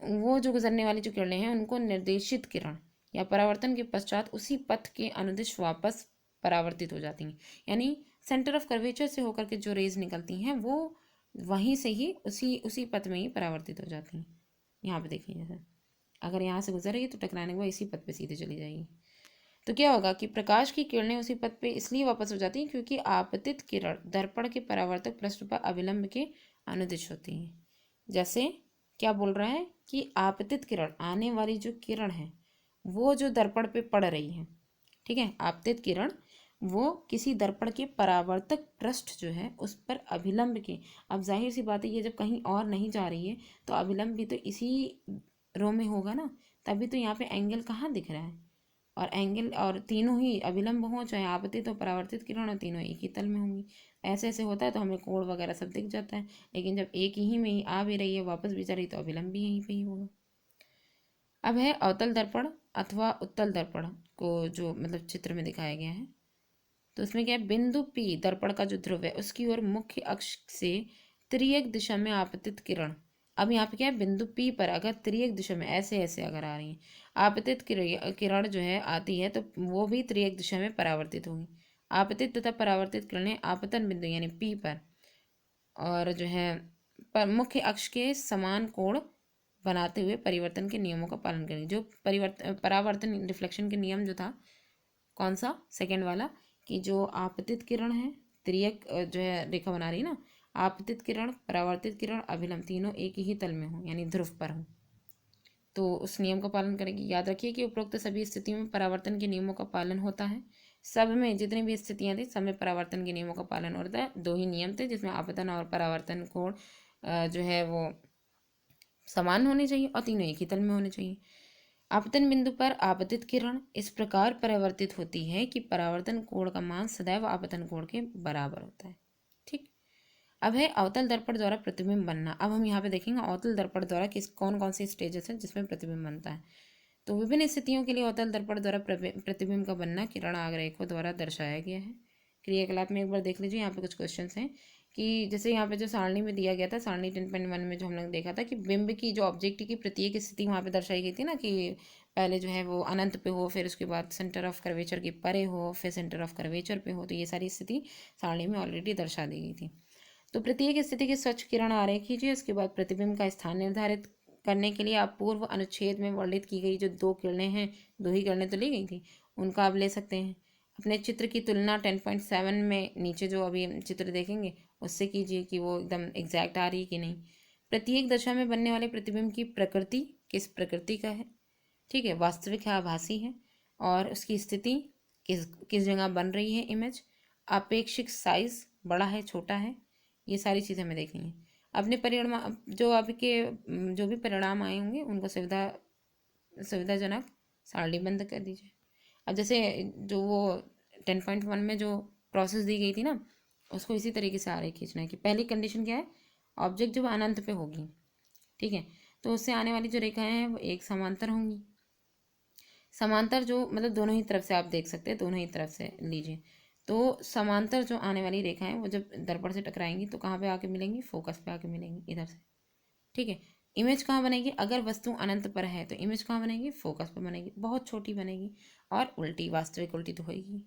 वो जो गुजरने वाली जो किरणें हैं उनको निर्देशित किरण या परावर्तन के पश्चात उसी पथ के अनुदिश वापस परावर्तित हो जाती हैं। यानी सेंटर ऑफ कर्वेचर से होकर के जो रेज निकलती हैं वो वहीं से ही उसी उसी पथ में ही परावर्तित हो जाती हैं। यहाँ पे देखिए, जैसे अगर यहाँ से गुजर रही है तो टकराने के बाद इसी पथ पे सीधे चली जाएगी। तो क्या होगा कि प्रकाश की किरणें उसी पथ पे इसलिए वापस हो जाती हैं क्योंकि आपतित किरण दर्पण के परावर्तक पृष्ठ पर अविलंब के अनुदिश होती हैं। जैसे क्या बोल रहा है कि आपतित किरण, आने वाली जो किरण है वो जो दर्पण पे पड़ रही है, ठीक है, आपतित किरण वो किसी दर्पण के परावर्तक पृष्ठ जो है उस पर अभिलंब के, अब जाहिर सी बात है ये जब कहीं और नहीं जा रही है तो अभिलंब भी तो इसी रो में होगा ना, तभी तो यहाँ पे एंगल कहाँ दिख रहा है। और एंगल और तीनों ही अभिलंब हो, चाहे आपतित तो परावर्तित किरण हो, तीनों एक ही तल में होंगी। ऐसे ऐसे होता है तो हमें कोण वगैरह सब दिख जाता है, लेकिन जब एक ही में ही आ भी रही है वापस भी जा रही तो अभिलंब भी यहीं पे ही होगा। अब है अवतल दर्पण अथवा उत्तल दर्पण को जो मतलब चित्र में दिखाया गया है, तो उसमें क्या है, बिंदु P दर्पण का जो ध्रुव है उसकी ओर मुख्य अक्ष से तिर्यक दिशा में आपतित किरण अब यहाँ पे क्या है, बिंदु P पर अगर त्रियक दिशा में ऐसे ऐसे अगर आ रही है आपतित किरण जो है आती है, तो वो भी त्रियक दिशा में परावर्तित होगी। आपतित तथा परावर्तित किरणें आपतन बिंदु यानी P पर और जो है पर मुख्य अक्ष के समान कोण बनाते हुए परिवर्तन के नियमों का पालन करेंगे। जो परावर्तन रिफ्लेक्शन के नियम जो था, कौन सा, सेकंड वाला, कि जो आपतित किरण है त्रियक जो है रेखा बना रही है ना, आपतित किरण, परावर्तित किरण, अभिलंब तीनों एक ही तल में हो यानी ध्रुव पर हो, तो उस नियम का पालन करेगी। याद रखिए कि उपरोक्त सभी स्थितियों में परावर्तन के नियमों का पालन होता है। सब में जितनी भी स्थितियां थी सब में परावर्तन के नियमों का पालन होता है। दो ही नियम थे जिसमें आपतन और परावर्तन कोण जो है वो समान होने चाहिए और तीनों एक ही तल में होने चाहिए। आपतन बिंदु पर आपतित किरण इस प्रकार परिवर्तित होती है कि परावर्तन कोण का मान सदैव आपतन कोण के बराबर होता है। ठीक। अब है अवतल दर्पण द्वारा प्रतिबिंब बनना। अब हम यहाँ पे देखेंगे अवतल दर्पण द्वारा कौन कौन सी स्टेजेस हैं जिसमें प्रतिबिंब बनता है। तो विभिन्न स्थितियों के लिए अवतल दर्पण द्वारा प्रतिबिंब का बनना किरण आरेखों द्वारा दर्शाया गया है। क्रियाकलाप में एक बार देख लीजिए, यहाँ पे कुछ क्वेश्चन हैं कि जैसे यहाँ पे जो सारणी में दिया गया था, सारणी 10.1 में जो हम लोग देखा था कि बिंब की जो ऑब्जेक्ट की प्रत्येक स्थिति वहाँ पे दर्शाई गई थी ना, कि पहले जो है वो अनंत पे हो, फिर उसके बाद सेंटर ऑफ कर्वेचर के परे हो, फिर सेंटर ऑफ कर्वेचर पे हो, तो ये सारी स्थिति सारणी में ऑलरेडी दर्शा दी गई थी। तो प्रत्येक स्थिति की स्वच्छ किरण आरेख कीजिए। उसके बाद प्रतिबिंब का स्थान निर्धारित करने के लिए आप पूर्व अनुच्छेद में वर्णित की गई जो दो किरणें हैं, दो ही किरणें तो ली गई थी, उनका आप ले सकते हैं। अपने चित्र की तुलना 10.7 में नीचे जो अभी चित्र देखेंगे उससे कीजिए कि वो एकदम एग्जैक्ट आ रही है कि नहीं। प्रत्येक दशा में बनने वाले प्रतिबिंब की प्रकृति किस प्रकृति का है, ठीक है, वास्तविक है, आभासी है, और उसकी स्थिति किस किस जगह बन रही है इमेज, अपेक्षित साइज बड़ा है छोटा है, ये सारी चीज़ें हमें देखनी है। अपने परिणाम जो आपके जो भी परिणाम आए होंगे उनको सुविधाजनक सारणीबद्ध कर दीजिए। अब जैसे जो वो 10.1 में जो प्रोसेस दी गई थी ना, उसको इसी तरीके से आरेख खींचना है कि पहली कंडीशन क्या है, ऑब्जेक्ट जब अनंत पे होगी, ठीक है, तो उससे आने वाली जो रेखाएं हैं वो एक समांतर होंगी। समांतर जो मतलब दोनों ही तरफ से आप देख सकते हैं, दोनों ही तरफ से लीजिए। तो समांतर जो आने वाली रेखाएं वो जब दर्पण से टकराएंगी तो कहाँ पे आके मिलेंगी, फोकस पे आके मिलेंगी इधर से, ठीक है। इमेज कहाँ बनेगी, अगर वस्तु अनंत पर है तो इमेज कहाँ बनेगी, फोकस पे बनेगी, बहुत छोटी बनेगी और उल्टी, वास्तविक उल्टी तो होगी।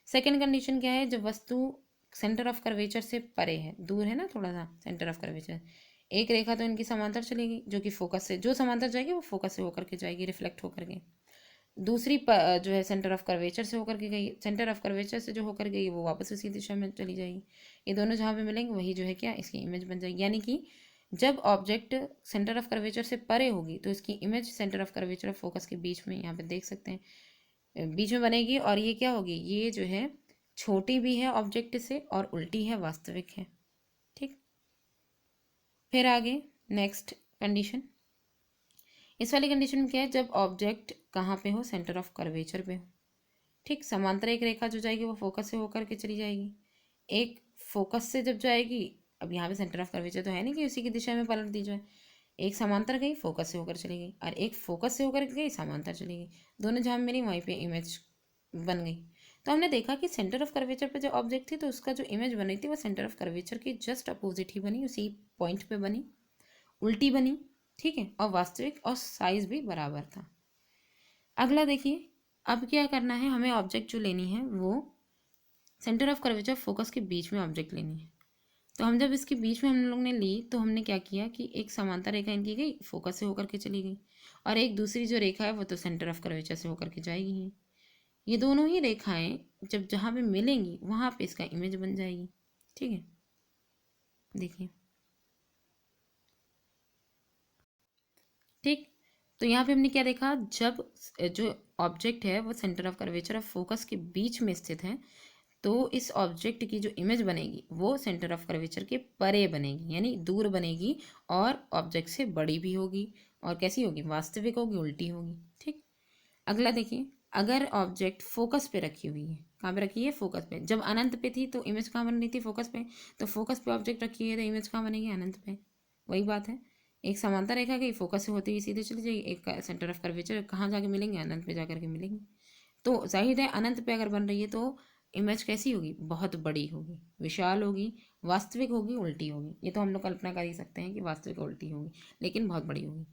सेकेंड कंडीशन क्या है, जब वस्तु सेंटर ऑफ कर्वेचर से परे है, दूर है ना थोड़ा सा सेंटर ऑफ कर्वेचर, एक रेखा तो इनकी समांतर चलेगी जो कि फोकस से, जो समांतर जाएगी वो फोकस से होकर के जाएगी, रिफ्लेक्ट होकर के। दूसरी जो है सेंटर ऑफ कर्वेचर से होकर के गई, सेंटर ऑफ कर्वेचर से जो होकर गई वो वापस उसी दिशा में चली जाएगी। ये दोनों जहाँ पे मिलेंगे वही जो है क्या, इसकी इमेज बन जाएगी। यानी कि जब ऑब्जेक्ट सेंटर ऑफ कर्वेचर से परे होगी तो इसकी इमेज सेंटर ऑफ कर्वेचर और फोकस के बीच में, यहाँ पे देख सकते हैं, बीच में बनेगी। और ये क्या होगी, ये जो है छोटी भी है ऑब्जेक्ट से और उल्टी है, वास्तविक है, ठीक। फिर आगे नेक्स्ट कंडीशन, इस वाली कंडीशन में क्या है, जब ऑब्जेक्ट कहाँ पे हो, सेंटर ऑफ कर्वेचर पे हो, ठीक। समांतर एक रेखा जो जाएगी वो फोकस से होकर के चली जाएगी, एक फोकस से जब जाएगी, अब यहाँ पे सेंटर ऑफ कर्वेचर तो है नहीं कि उसी की दिशा में पलट दी जाए, एक समांतर गई फोकस से होकर चली गई और एक फोकस से होकर गई समांतर चली गई, दोनों जहाँ मिली वहीं पे इमेज बन गई। तो हमने देखा कि सेंटर ऑफ कर्वेचर पे जो ऑब्जेक्ट थी तो उसका जो इमेज बनी थी वो सेंटर ऑफ कर्वेचर की जस्ट अपोजिट ही बनी, उसी पॉइंट पे बनी, उल्टी बनी, ठीक है, और वास्तविक और साइज भी बराबर था। अगला देखिए, अब क्या करना है, हमें ऑब्जेक्ट जो लेनी है वो सेंटर ऑफ कर्वेचर फोकस के बीच में ऑब्जेक्ट लेनी है। तो हम जब इसके बीच में हम लोग ने ली तो हमने क्या किया कि एक समांतर रेखा इनकी गई, फोकस से होकर के चली गई, और एक दूसरी जो रेखा है वो तो सेंटर ऑफ कर्वेचर से होकर के जाएगी ही। ये दोनों ही रेखाएं जब जहाँ पे मिलेंगी वहाँ पे इसका इमेज बन जाएगी, ठीक है। देखिए, ठीक। तो यहाँ पे हमने क्या देखा, जब जो ऑब्जेक्ट है वो सेंटर ऑफ कर्वेचर और फोकस के बीच में स्थित है तो इस ऑब्जेक्ट की जो इमेज बनेगी वो सेंटर ऑफ कर्वेचर के परे बनेगी, यानी दूर बनेगी, और ऑब्जेक्ट से बड़ी भी होगी, और कैसी होगी, वास्तविक होगी, उल्टी होगी, ठीक। अगला देखिए, अगर ऑब्जेक्ट फोकस पे रखी हुई है, कहाँ पे रखी है, फोकस पे, जब अनंत पे थी तो इमेज कहाँ बन रही थी, फोकस पे, तो फोकस पे ऑब्जेक्ट रखी है तो इमेज कहाँ बनेगी, अनंत पे। वही बात है, एक समांतर रेखा गई, फोकस से होती हुई सीधे चली जाएगी, एक सेंटर ऑफ कर्वेचर कहाँ जाके मिलेंगे, अनंत पे जाकर के मिलेंगे। तो जाहिर है अनंत पे अगर बन रही है तो इमेज कैसी होगी, बहुत बड़ी होगी, विशाल होगी, वास्तविक होगी, उल्टी होगी। ये तो हम लोग कल्पना कर ही सकते हैं कि वास्तविक उल्टी होगी, लेकिन बहुत बड़ी होगी।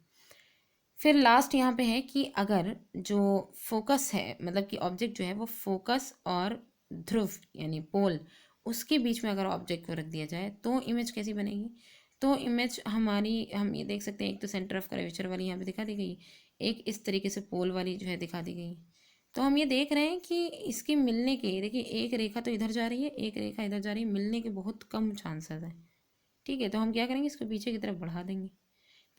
फिर लास्ट यहाँ पे है कि अगर जो फोकस है, मतलब कि ऑब्जेक्ट जो है वो फोकस और ध्रुव यानी पोल, उसके बीच में अगर ऑब्जेक्ट को रख दिया जाए तो इमेज कैसी बनेगी। तो इमेज हमारी, हम ये देख सकते हैं, एक तो सेंटर ऑफ कर्वेचर वाली यहाँ पे दिखा दी गई, एक इस तरीके से पोल वाली जो है दिखा दी गई। तो हम ये देख रहे हैं कि इसके मिलने के, देखिए एक रेखा तो इधर जा रही है, एक रेखा इधर जा रही है, मिलने के बहुत कम चांसेस है। ठीक है, तो हम क्या करेंगे, इसको पीछे की तरफ बढ़ा देंगे।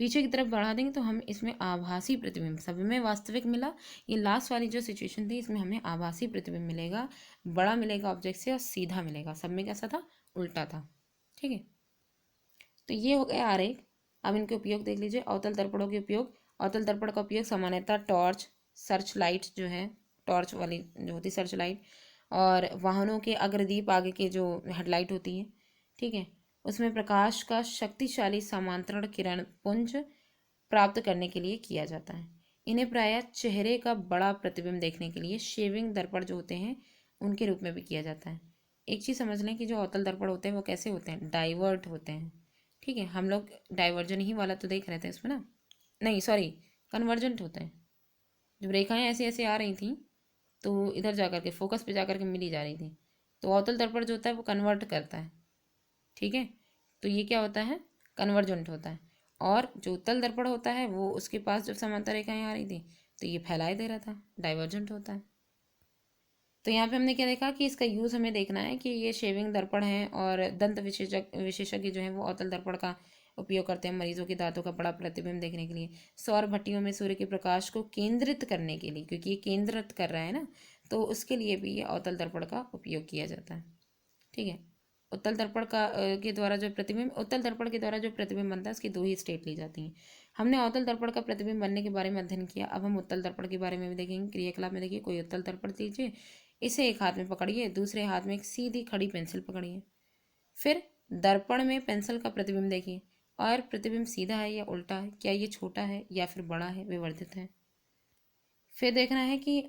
पीछे की तरफ बढ़ा देंगे तो हम इसमें आभासी प्रतिबिंब, सब में वास्तविक मिला, ये लास्ट वाली जो सिचुएशन थी इसमें हमें आभासी प्रतिबिंब मिलेगा, बड़ा मिलेगा ऑब्जेक्ट से और सीधा मिलेगा। सब में कैसा था, उल्टा था। ठीक है, तो ये हो गया आरेख। अब इनके उपयोग देख लीजिए, अवतल दर्पणों के उपयोग। अवतल दर्पण का उपयोग सामान्यतः टॉर्च, सर्च लाइट जो है, टॉर्च वाली जो होती है सर्च लाइट, और वाहनों के अग्रदीप आगे के जो हेडलाइट होती है, ठीक है, उसमें प्रकाश का शक्तिशाली समांतरण किरण पुंज प्राप्त करने के लिए किया जाता है। इन्हें प्रायः चेहरे का बड़ा प्रतिबिंब देखने के लिए शेविंग दर्पण जो होते हैं उनके रूप में भी किया जाता है। एक चीज़ समझ लें कि जो अवतल दर्पण होते हैं वो कैसे होते हैं, डाइवर्ट होते हैं। ठीक है, हम लोग डाइवर्जन ही वाला तो देख रहे थे इसमें ना, नहीं सॉरी, कन्वर्जेंट होते हैं। जब रेखाएं ऐसे ऐसे आ रही थी तो इधर जा करके फोकस पे जा करके मिली जा रही थी, तो अवतल दर्पण जो होता है वो कन्वर्ट करता है। ठीक है, तो ये क्या होता है, कन्वर्जेंट होता है। और जो उत्तल दर्पण होता है वो उसके पास जब समांतर रेखाएं आ रही थी तो ये फैलाए दे रहा था, डाइवर्जेंट होता है। तो यहाँ पे हमने क्या देखा कि इसका यूज़ हमें देखना है कि ये शेविंग दर्पण है, और दंत विशेषज्ञ जो है वो अवतल दर्पण का उपयोग करते हैं मरीजों के दांतों का बड़ा प्रतिबिंब देखने के लिए। सौर भट्टियों में सूर्य के प्रकाश को केंद्रित करने के लिए, क्योंकि ये केंद्रित कर रहा है ना, तो उसके लिए भी ये अवतल दर्पण का उपयोग किया जाता है। ठीक है, उत्तल दर्पण का के द्वारा जो प्रतिबिंब, उत्तल दर्पण के द्वारा जो प्रतिबिंब बनता है उसकी दो ही स्टेट ली जाती हैं। हमने अवतल दर्पण का प्रतिबिंब बनने के बारे में अध्ययन किया, अब हम उत्तल दर्पण के बारे में भी देखेंगे। क्रियाकलाप में देखिए, कोई उत्तल दर्पण लीजिए, इसे एक हाथ में पकड़िए, दूसरे हाथ में एक सीधी खड़ी पेंसिल पकड़िए, फिर दर्पण में पेंसिल का प्रतिबिंब देखिए, और प्रतिबिंब सीधा है या उल्टा है, क्या ये छोटा है या फिर बड़ा है, विवर्धित है। फिर देखना है कि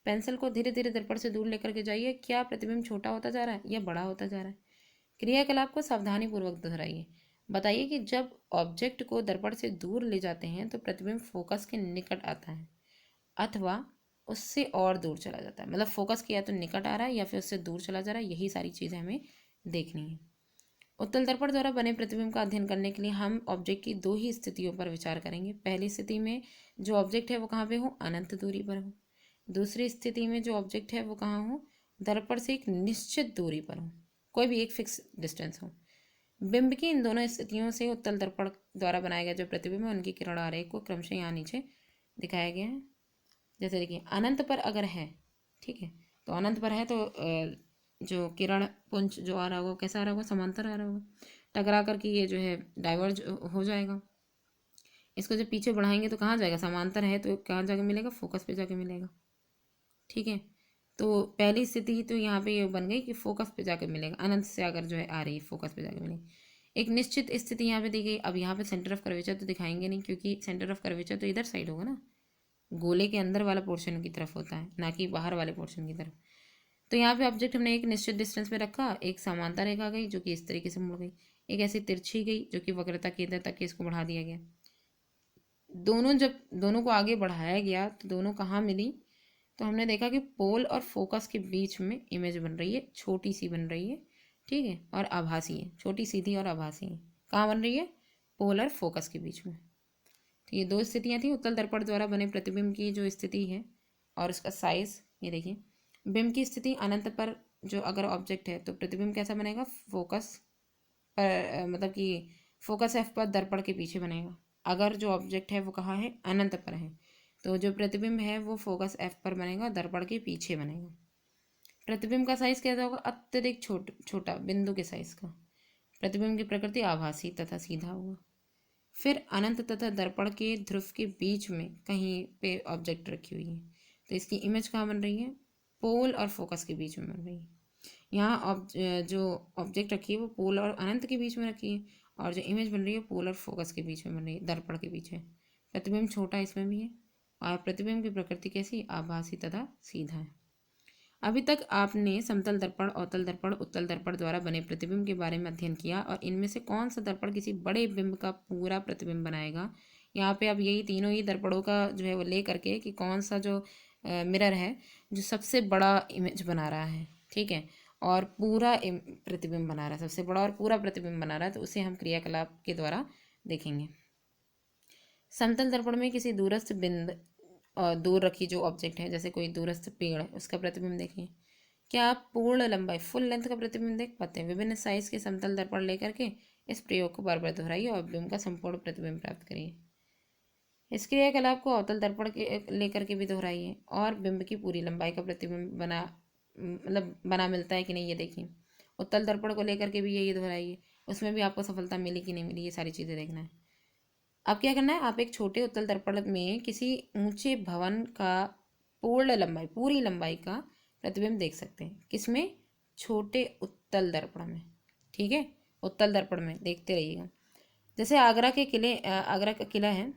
पेंसिल को धीरे धीरे दर्पण से दूर लेकर के जाइए, क्या प्रतिबिंब छोटा होता जा रहा है या बड़ा होता जा रहा है। क्रियाकलाप को सावधानी पूर्वक दोहराइए। बताइए कि जब ऑब्जेक्ट को दर्पण से दूर ले जाते हैं तो प्रतिबिंब फोकस के निकट आता है अथवा उससे और दूर चला जाता है, मतलब फोकस किया तो निकट आ रहा है या फिर उससे दूर चला जा रहा है। यही सारी चीज़ें हमें देखनी है। उत्तल दर्पण द्वारा बने प्रतिबिंब का अध्ययन करने के लिए हम ऑब्जेक्ट की दो ही स्थितियों पर विचार करेंगे। पहली स्थिति में जो ऑब्जेक्ट है वो कहाँ पे हो, अनंत दूरी पर हो। दूसरी स्थिति में जो ऑब्जेक्ट है वो कहाँ हो, दर्पण से एक निश्चित दूरी पर हो, कोई भी एक फिक्स डिस्टेंस हो। बिंब की इन दोनों स्थितियों से उत्तल दर्पण द्वारा बनाए गए जो प्रतिबिंब है उनकी किरण आरेख को क्रमशः यहाँ नीचे दिखाया गया है। जैसे देखिए, अनंत पर अगर है, ठीक है, तो अनंत पर है तो जो किरण पुंज जो आ रहा होगा कैसा आ रहा होगा, समांतर आ रहा होगा, टकरा करके ये जो है डाइवर्ज हो जाएगा। इसको जब पीछे बढ़ाएंगे तो कहाँ जाएगा, समांतर है तो कहाँ जाके मिलेगा, फोकस पे जाके मिलेगा। ठीक है, तो पहली स्थिति तो यहाँ पे ये बन गई कि फोकस पे जाकर मिलेगा, अनंत से अगर जो है आ रही है फोकस पे जाकर मिलेगी। एक निश्चित स्थिति यहाँ पे दी गई। अब यहाँ पे सेंटर ऑफ कर्वेचर तो दिखाएंगे नहीं, क्योंकि सेंटर ऑफ कर्वेचर तो इधर साइड होगा ना, गोले के अंदर वाला पोर्शन की तरफ होता है, ना कि बाहर वाले पोर्शन की तरफ। तो यहाँ पे ऑब्जेक्ट हमने एक निश्चित डिस्टेंस पे रखा, एक समांतर रेखा गई जो कि इस तरीके से मुड़ गई, एक ऐसी तिरछी गई जो कि वक्रता केंद्र तक के इसको बढ़ा दिया गया। जब दोनों को आगे बढ़ाया गया तो दोनों कहाँ मिली, तो हमने देखा कि पोल और फोकस के बीच में इमेज बन रही है, छोटी सी बन रही है। ठीक है, और आभासी है, छोटी सीधी और आभासी है। कहाँ बन रही है, पोल और फोकस के बीच में। तो ये दो स्थितियाँ थी उत्तल दर्पण द्वारा बने प्रतिबिंब की जो स्थिति है और उसका साइज। ये देखिए, बिंब की स्थिति अनंत पर जो अगर ऑब्जेक्ट है तो प्रतिबिंब कैसा बनेगा, फोकस पर मतलब कि फोकस एफ पर दर्पण के पीछे बनेगा। अगर जो ऑब्जेक्ट है वो कहाँ है, अनंत पर है, तो जो प्रतिबिंब है वो फोकस एफ पर बनेगा, दर्पण के पीछे बनेगा। प्रतिबिंब का साइज कैसा होगा, अत्यधिक छोटा बिंदु के साइज का। प्रतिबिंब की प्रकृति आभासी तथा सीधा होगा। फिर अनंत तथा दर्पण के ध्रुव के बीच में कहीं पे ऑब्जेक्ट रखी हुई है, तो इसकी इमेज कहाँ बन रही है, पोल और फोकस के बीच में बन रही है। यहाँ जो ऑब्जेक्ट रखी है वो पोल और अनंत के बीच में रखी है, और जो इमेज बन रही है पोल और फोकस के बीच में बन रही है, दर्पण के बीच है। प्रतिबिंब छोटा इसमें भी है, और प्रतिबिंब की प्रकृति कैसी, आभासी तथा सीधा है। अभी तक आपने समतल दर्पण, अवतल दर्पण, उत्तल दर्पण द्वारा बने प्रतिबिंब के बारे में अध्ययन किया और इनमें से कौन सा दर्पण किसी बड़े बिंब का पूरा प्रतिबिंब बनाएगा। यहाँ पे आप यही तीनों ही दर्पणों का जो है वो ले करके कि कौन सा जो मिरर है जो सबसे बड़ा इमेज बना रहा है, ठीक है, और पूरा प्रतिबिंब बना रहा है, सबसे बड़ा और पूरा प्रतिबिंब बना रहा है, तो उसे हम क्रियाकलाप के द्वारा देखेंगे। समतल दर्पण में किसी दूरस्थ बिंदु दूर रखी जो ऑब्जेक्ट है, जैसे कोई दूरस्थ पेड़ है, उसका प्रतिबिंब देखें। क्या आप पूर्ण लंबाई फुल लेंथ का प्रतिबिंब देख पाते हैं। विभिन्न साइज के समतल दर्पण लेकर के इस प्रयोग को बार बार दोहराइए और बिंब का संपूर्ण प्रतिबिंब प्राप्त करिए। इस क्रियाकलाप को अवतल दर्पण के लेकर के भी दोहराइए और बिंब की पूरी लंबाई का प्रतिबिंब बना मिलता है कि नहीं ये देखिए। उत्तल दर्पण को लेकर के भी यही दोहराइए, उसमें भी आपको सफलता मिली कि नहीं मिली, ये सारी चीज़ें देखना है। अब क्या करना है, आप एक छोटे उत्तल दर्पण में किसी ऊंचे भवन का पूरी लंबाई का प्रतिबिंब देख सकते हैं। किसमें? छोटे उत्तल दर्पण में, ठीक है, उत्तल दर्पण में देखते रहिएगा। जैसे आगरा का किला है,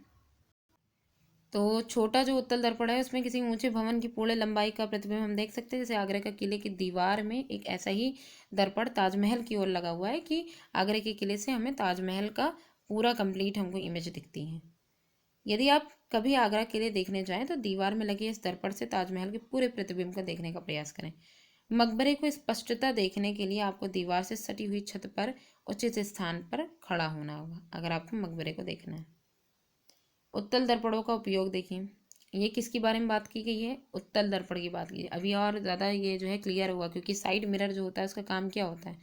तो छोटा जो उत्तल दर्पण है उसमें किसी ऊंचे भवन की पूर्ण लंबाई का प्रतिबिंब हम देख सकते हैं। जैसे आगरा का किले की दीवार में एक ऐसा ही दर्पण ताजमहल की ओर लगा हुआ है कि आगरा के किले से हमें ताजमहल का पूरा कंप्लीट हमको इमेज दिखती है। यदि आप कभी आगरा किले देखने जाएं तो दीवार में लगे इस दर्पण से ताजमहल के पूरे प्रतिबिंब को देखने का प्रयास करें। मकबरे को स्पष्टता देखने के लिए आपको दीवार से सटी हुई छत पर उचित स्थान पर खड़ा होना होगा, अगर आपको मकबरे को देखना है। उत्तल दर्पणों का उपयोग देखिए, ये किसके बारे में बात की गई है? उत्तल दर्पण की बात की है। अभी और ज़्यादा ये जो है क्लियर हुआ, क्योंकि साइड मिरर जो होता है उसका काम क्या होता है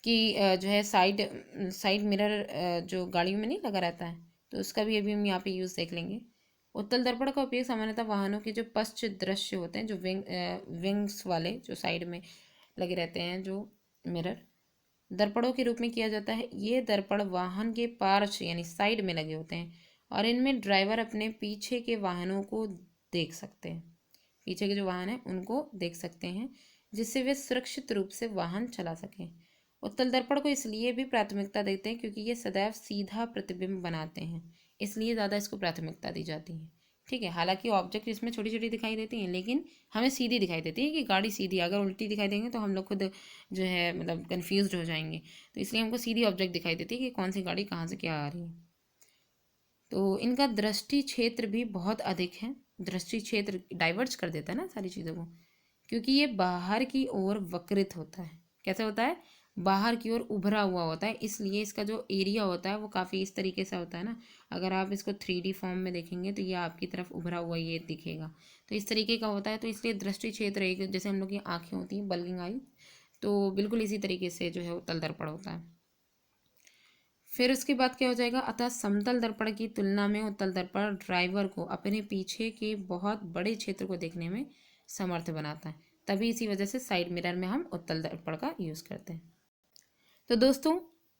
कि जो है साइड मिरर जो गाड़ियों में नहीं लगा रहता है, तो उसका भी अभी हम यहाँ पे यूज़ देख लेंगे। उत्तल दर्पण का उपयोग सामान्यतः वाहनों के जो पश्च दृश्य होते हैं, जो विंग्स वाले जो साइड में लगे रहते हैं, जो मिरर दर्पणों के रूप में किया जाता है। ये दर्पण वाहन के पार्श्व यानी साइड में लगे होते हैं और इनमें ड्राइवर अपने पीछे के वाहनों को देख सकते हैं, पीछे के जो वाहन हैं उनको देख सकते हैं, जिससे वे सुरक्षित रूप से वाहन चला सकें। उत्तल दर्पण को इसलिए भी प्राथमिकता देते हैं क्योंकि ये सदैव सीधा प्रतिबिंब बनाते हैं, इसलिए ज़्यादा इसको प्राथमिकता दी जाती है, ठीक है। हालांकि ऑब्जेक्ट इसमें छोटी छोटी दिखाई देती हैं, लेकिन हमें सीधी दिखाई देती है कि गाड़ी सीधी। अगर उल्टी दिखाई देंगे तो हम लोग खुद जो है कन्फ्यूज हो जाएंगे, तो इसलिए हमको सीधी ऑब्जेक्ट दिखाई देती है कि कौन सी गाड़ी कहाँ से क्या आ रही है। तो इनका दृष्टि क्षेत्र भी बहुत अधिक है। दृष्टि क्षेत्र डाइवर्ज कर देता है ना सारी चीज़ों को, क्योंकि ये बाहर की ओर वक्रित होता है। कैसे होता है? बाहर की ओर उभरा हुआ होता है, इसलिए इसका जो एरिया होता है वो काफ़ी इस तरीके से होता है ना। अगर आप इसको 3D फॉर्म में देखेंगे तो ये आपकी तरफ उभरा हुआ ये दिखेगा, तो इस तरीके का होता है। तो इसलिए दृष्टि क्षेत्र एक, जैसे हम लोग की आँखें होती हैं बल्गिंग आई, तो बिल्कुल इसी तरीके से जो है उत्तल दर्पण होता है। फिर उसके बाद क्या हो जाएगा, अतः समतल दर्पण की तुलना में उत्तल दर्पण ड्राइवर को अपने पीछे के बहुत बड़े क्षेत्र को देखने में समर्थ बनाता है। तभी इसी वजह से साइड मिरर में हम उत्तल दर्पण का यूज़ करते हैं। तो दोस्तों,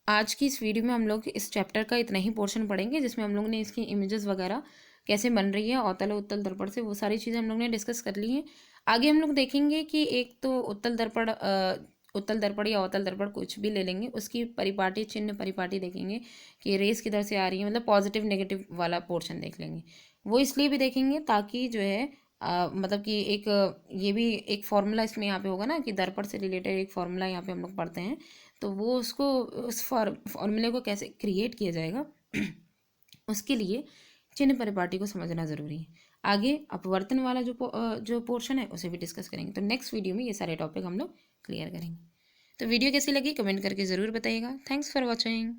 आज की इस वीडियो में हम लोग इस चैप्टर का इतना ही पोर्शन पढ़ेंगे, जिसमें हम लोग ने इसकी इमेजेस वगैरह कैसे बन रही है अवतल और उत्तल दर्पण से, वो सारी चीज़ें हम लोग ने डिस्कस कर ली हैं। आगे हम लोग देखेंगे कि एक तो उत्तल दर्पण या अवतल दर्पण कुछ भी ले लेंगे, उसकी परिपाटी चिन्ह परिपाटी देखेंगे कि रेस किधर से आ रही है, मतलब पॉजिटिव नेगेटिव वाला पोर्शन देख लेंगे। वो इसलिए भी देखेंगे ताकि जो है कि एक ये भी एक फॉर्मूला इसमें यहाँ पे होगा ना कि दर्पण से रिलेटेड एक फॉर्मूला यहाँ पे हम लोग पढ़ते हैं, तो वो उसको उस फॉर्मूले को कैसे क्रिएट किया जाएगा उसके लिए चिन्ह परिपाटी को समझना ज़रूरी है। आगे अपवर्तन वाला जो पोर्शन है उसे भी डिस्कस करेंगे। तो नेक्स्ट वीडियो में ये सारे टॉपिक हम लोग क्लियर करेंगे। तो वीडियो कैसी लगी कमेंट करके ज़रूर बताइएगा। Thanks for watching.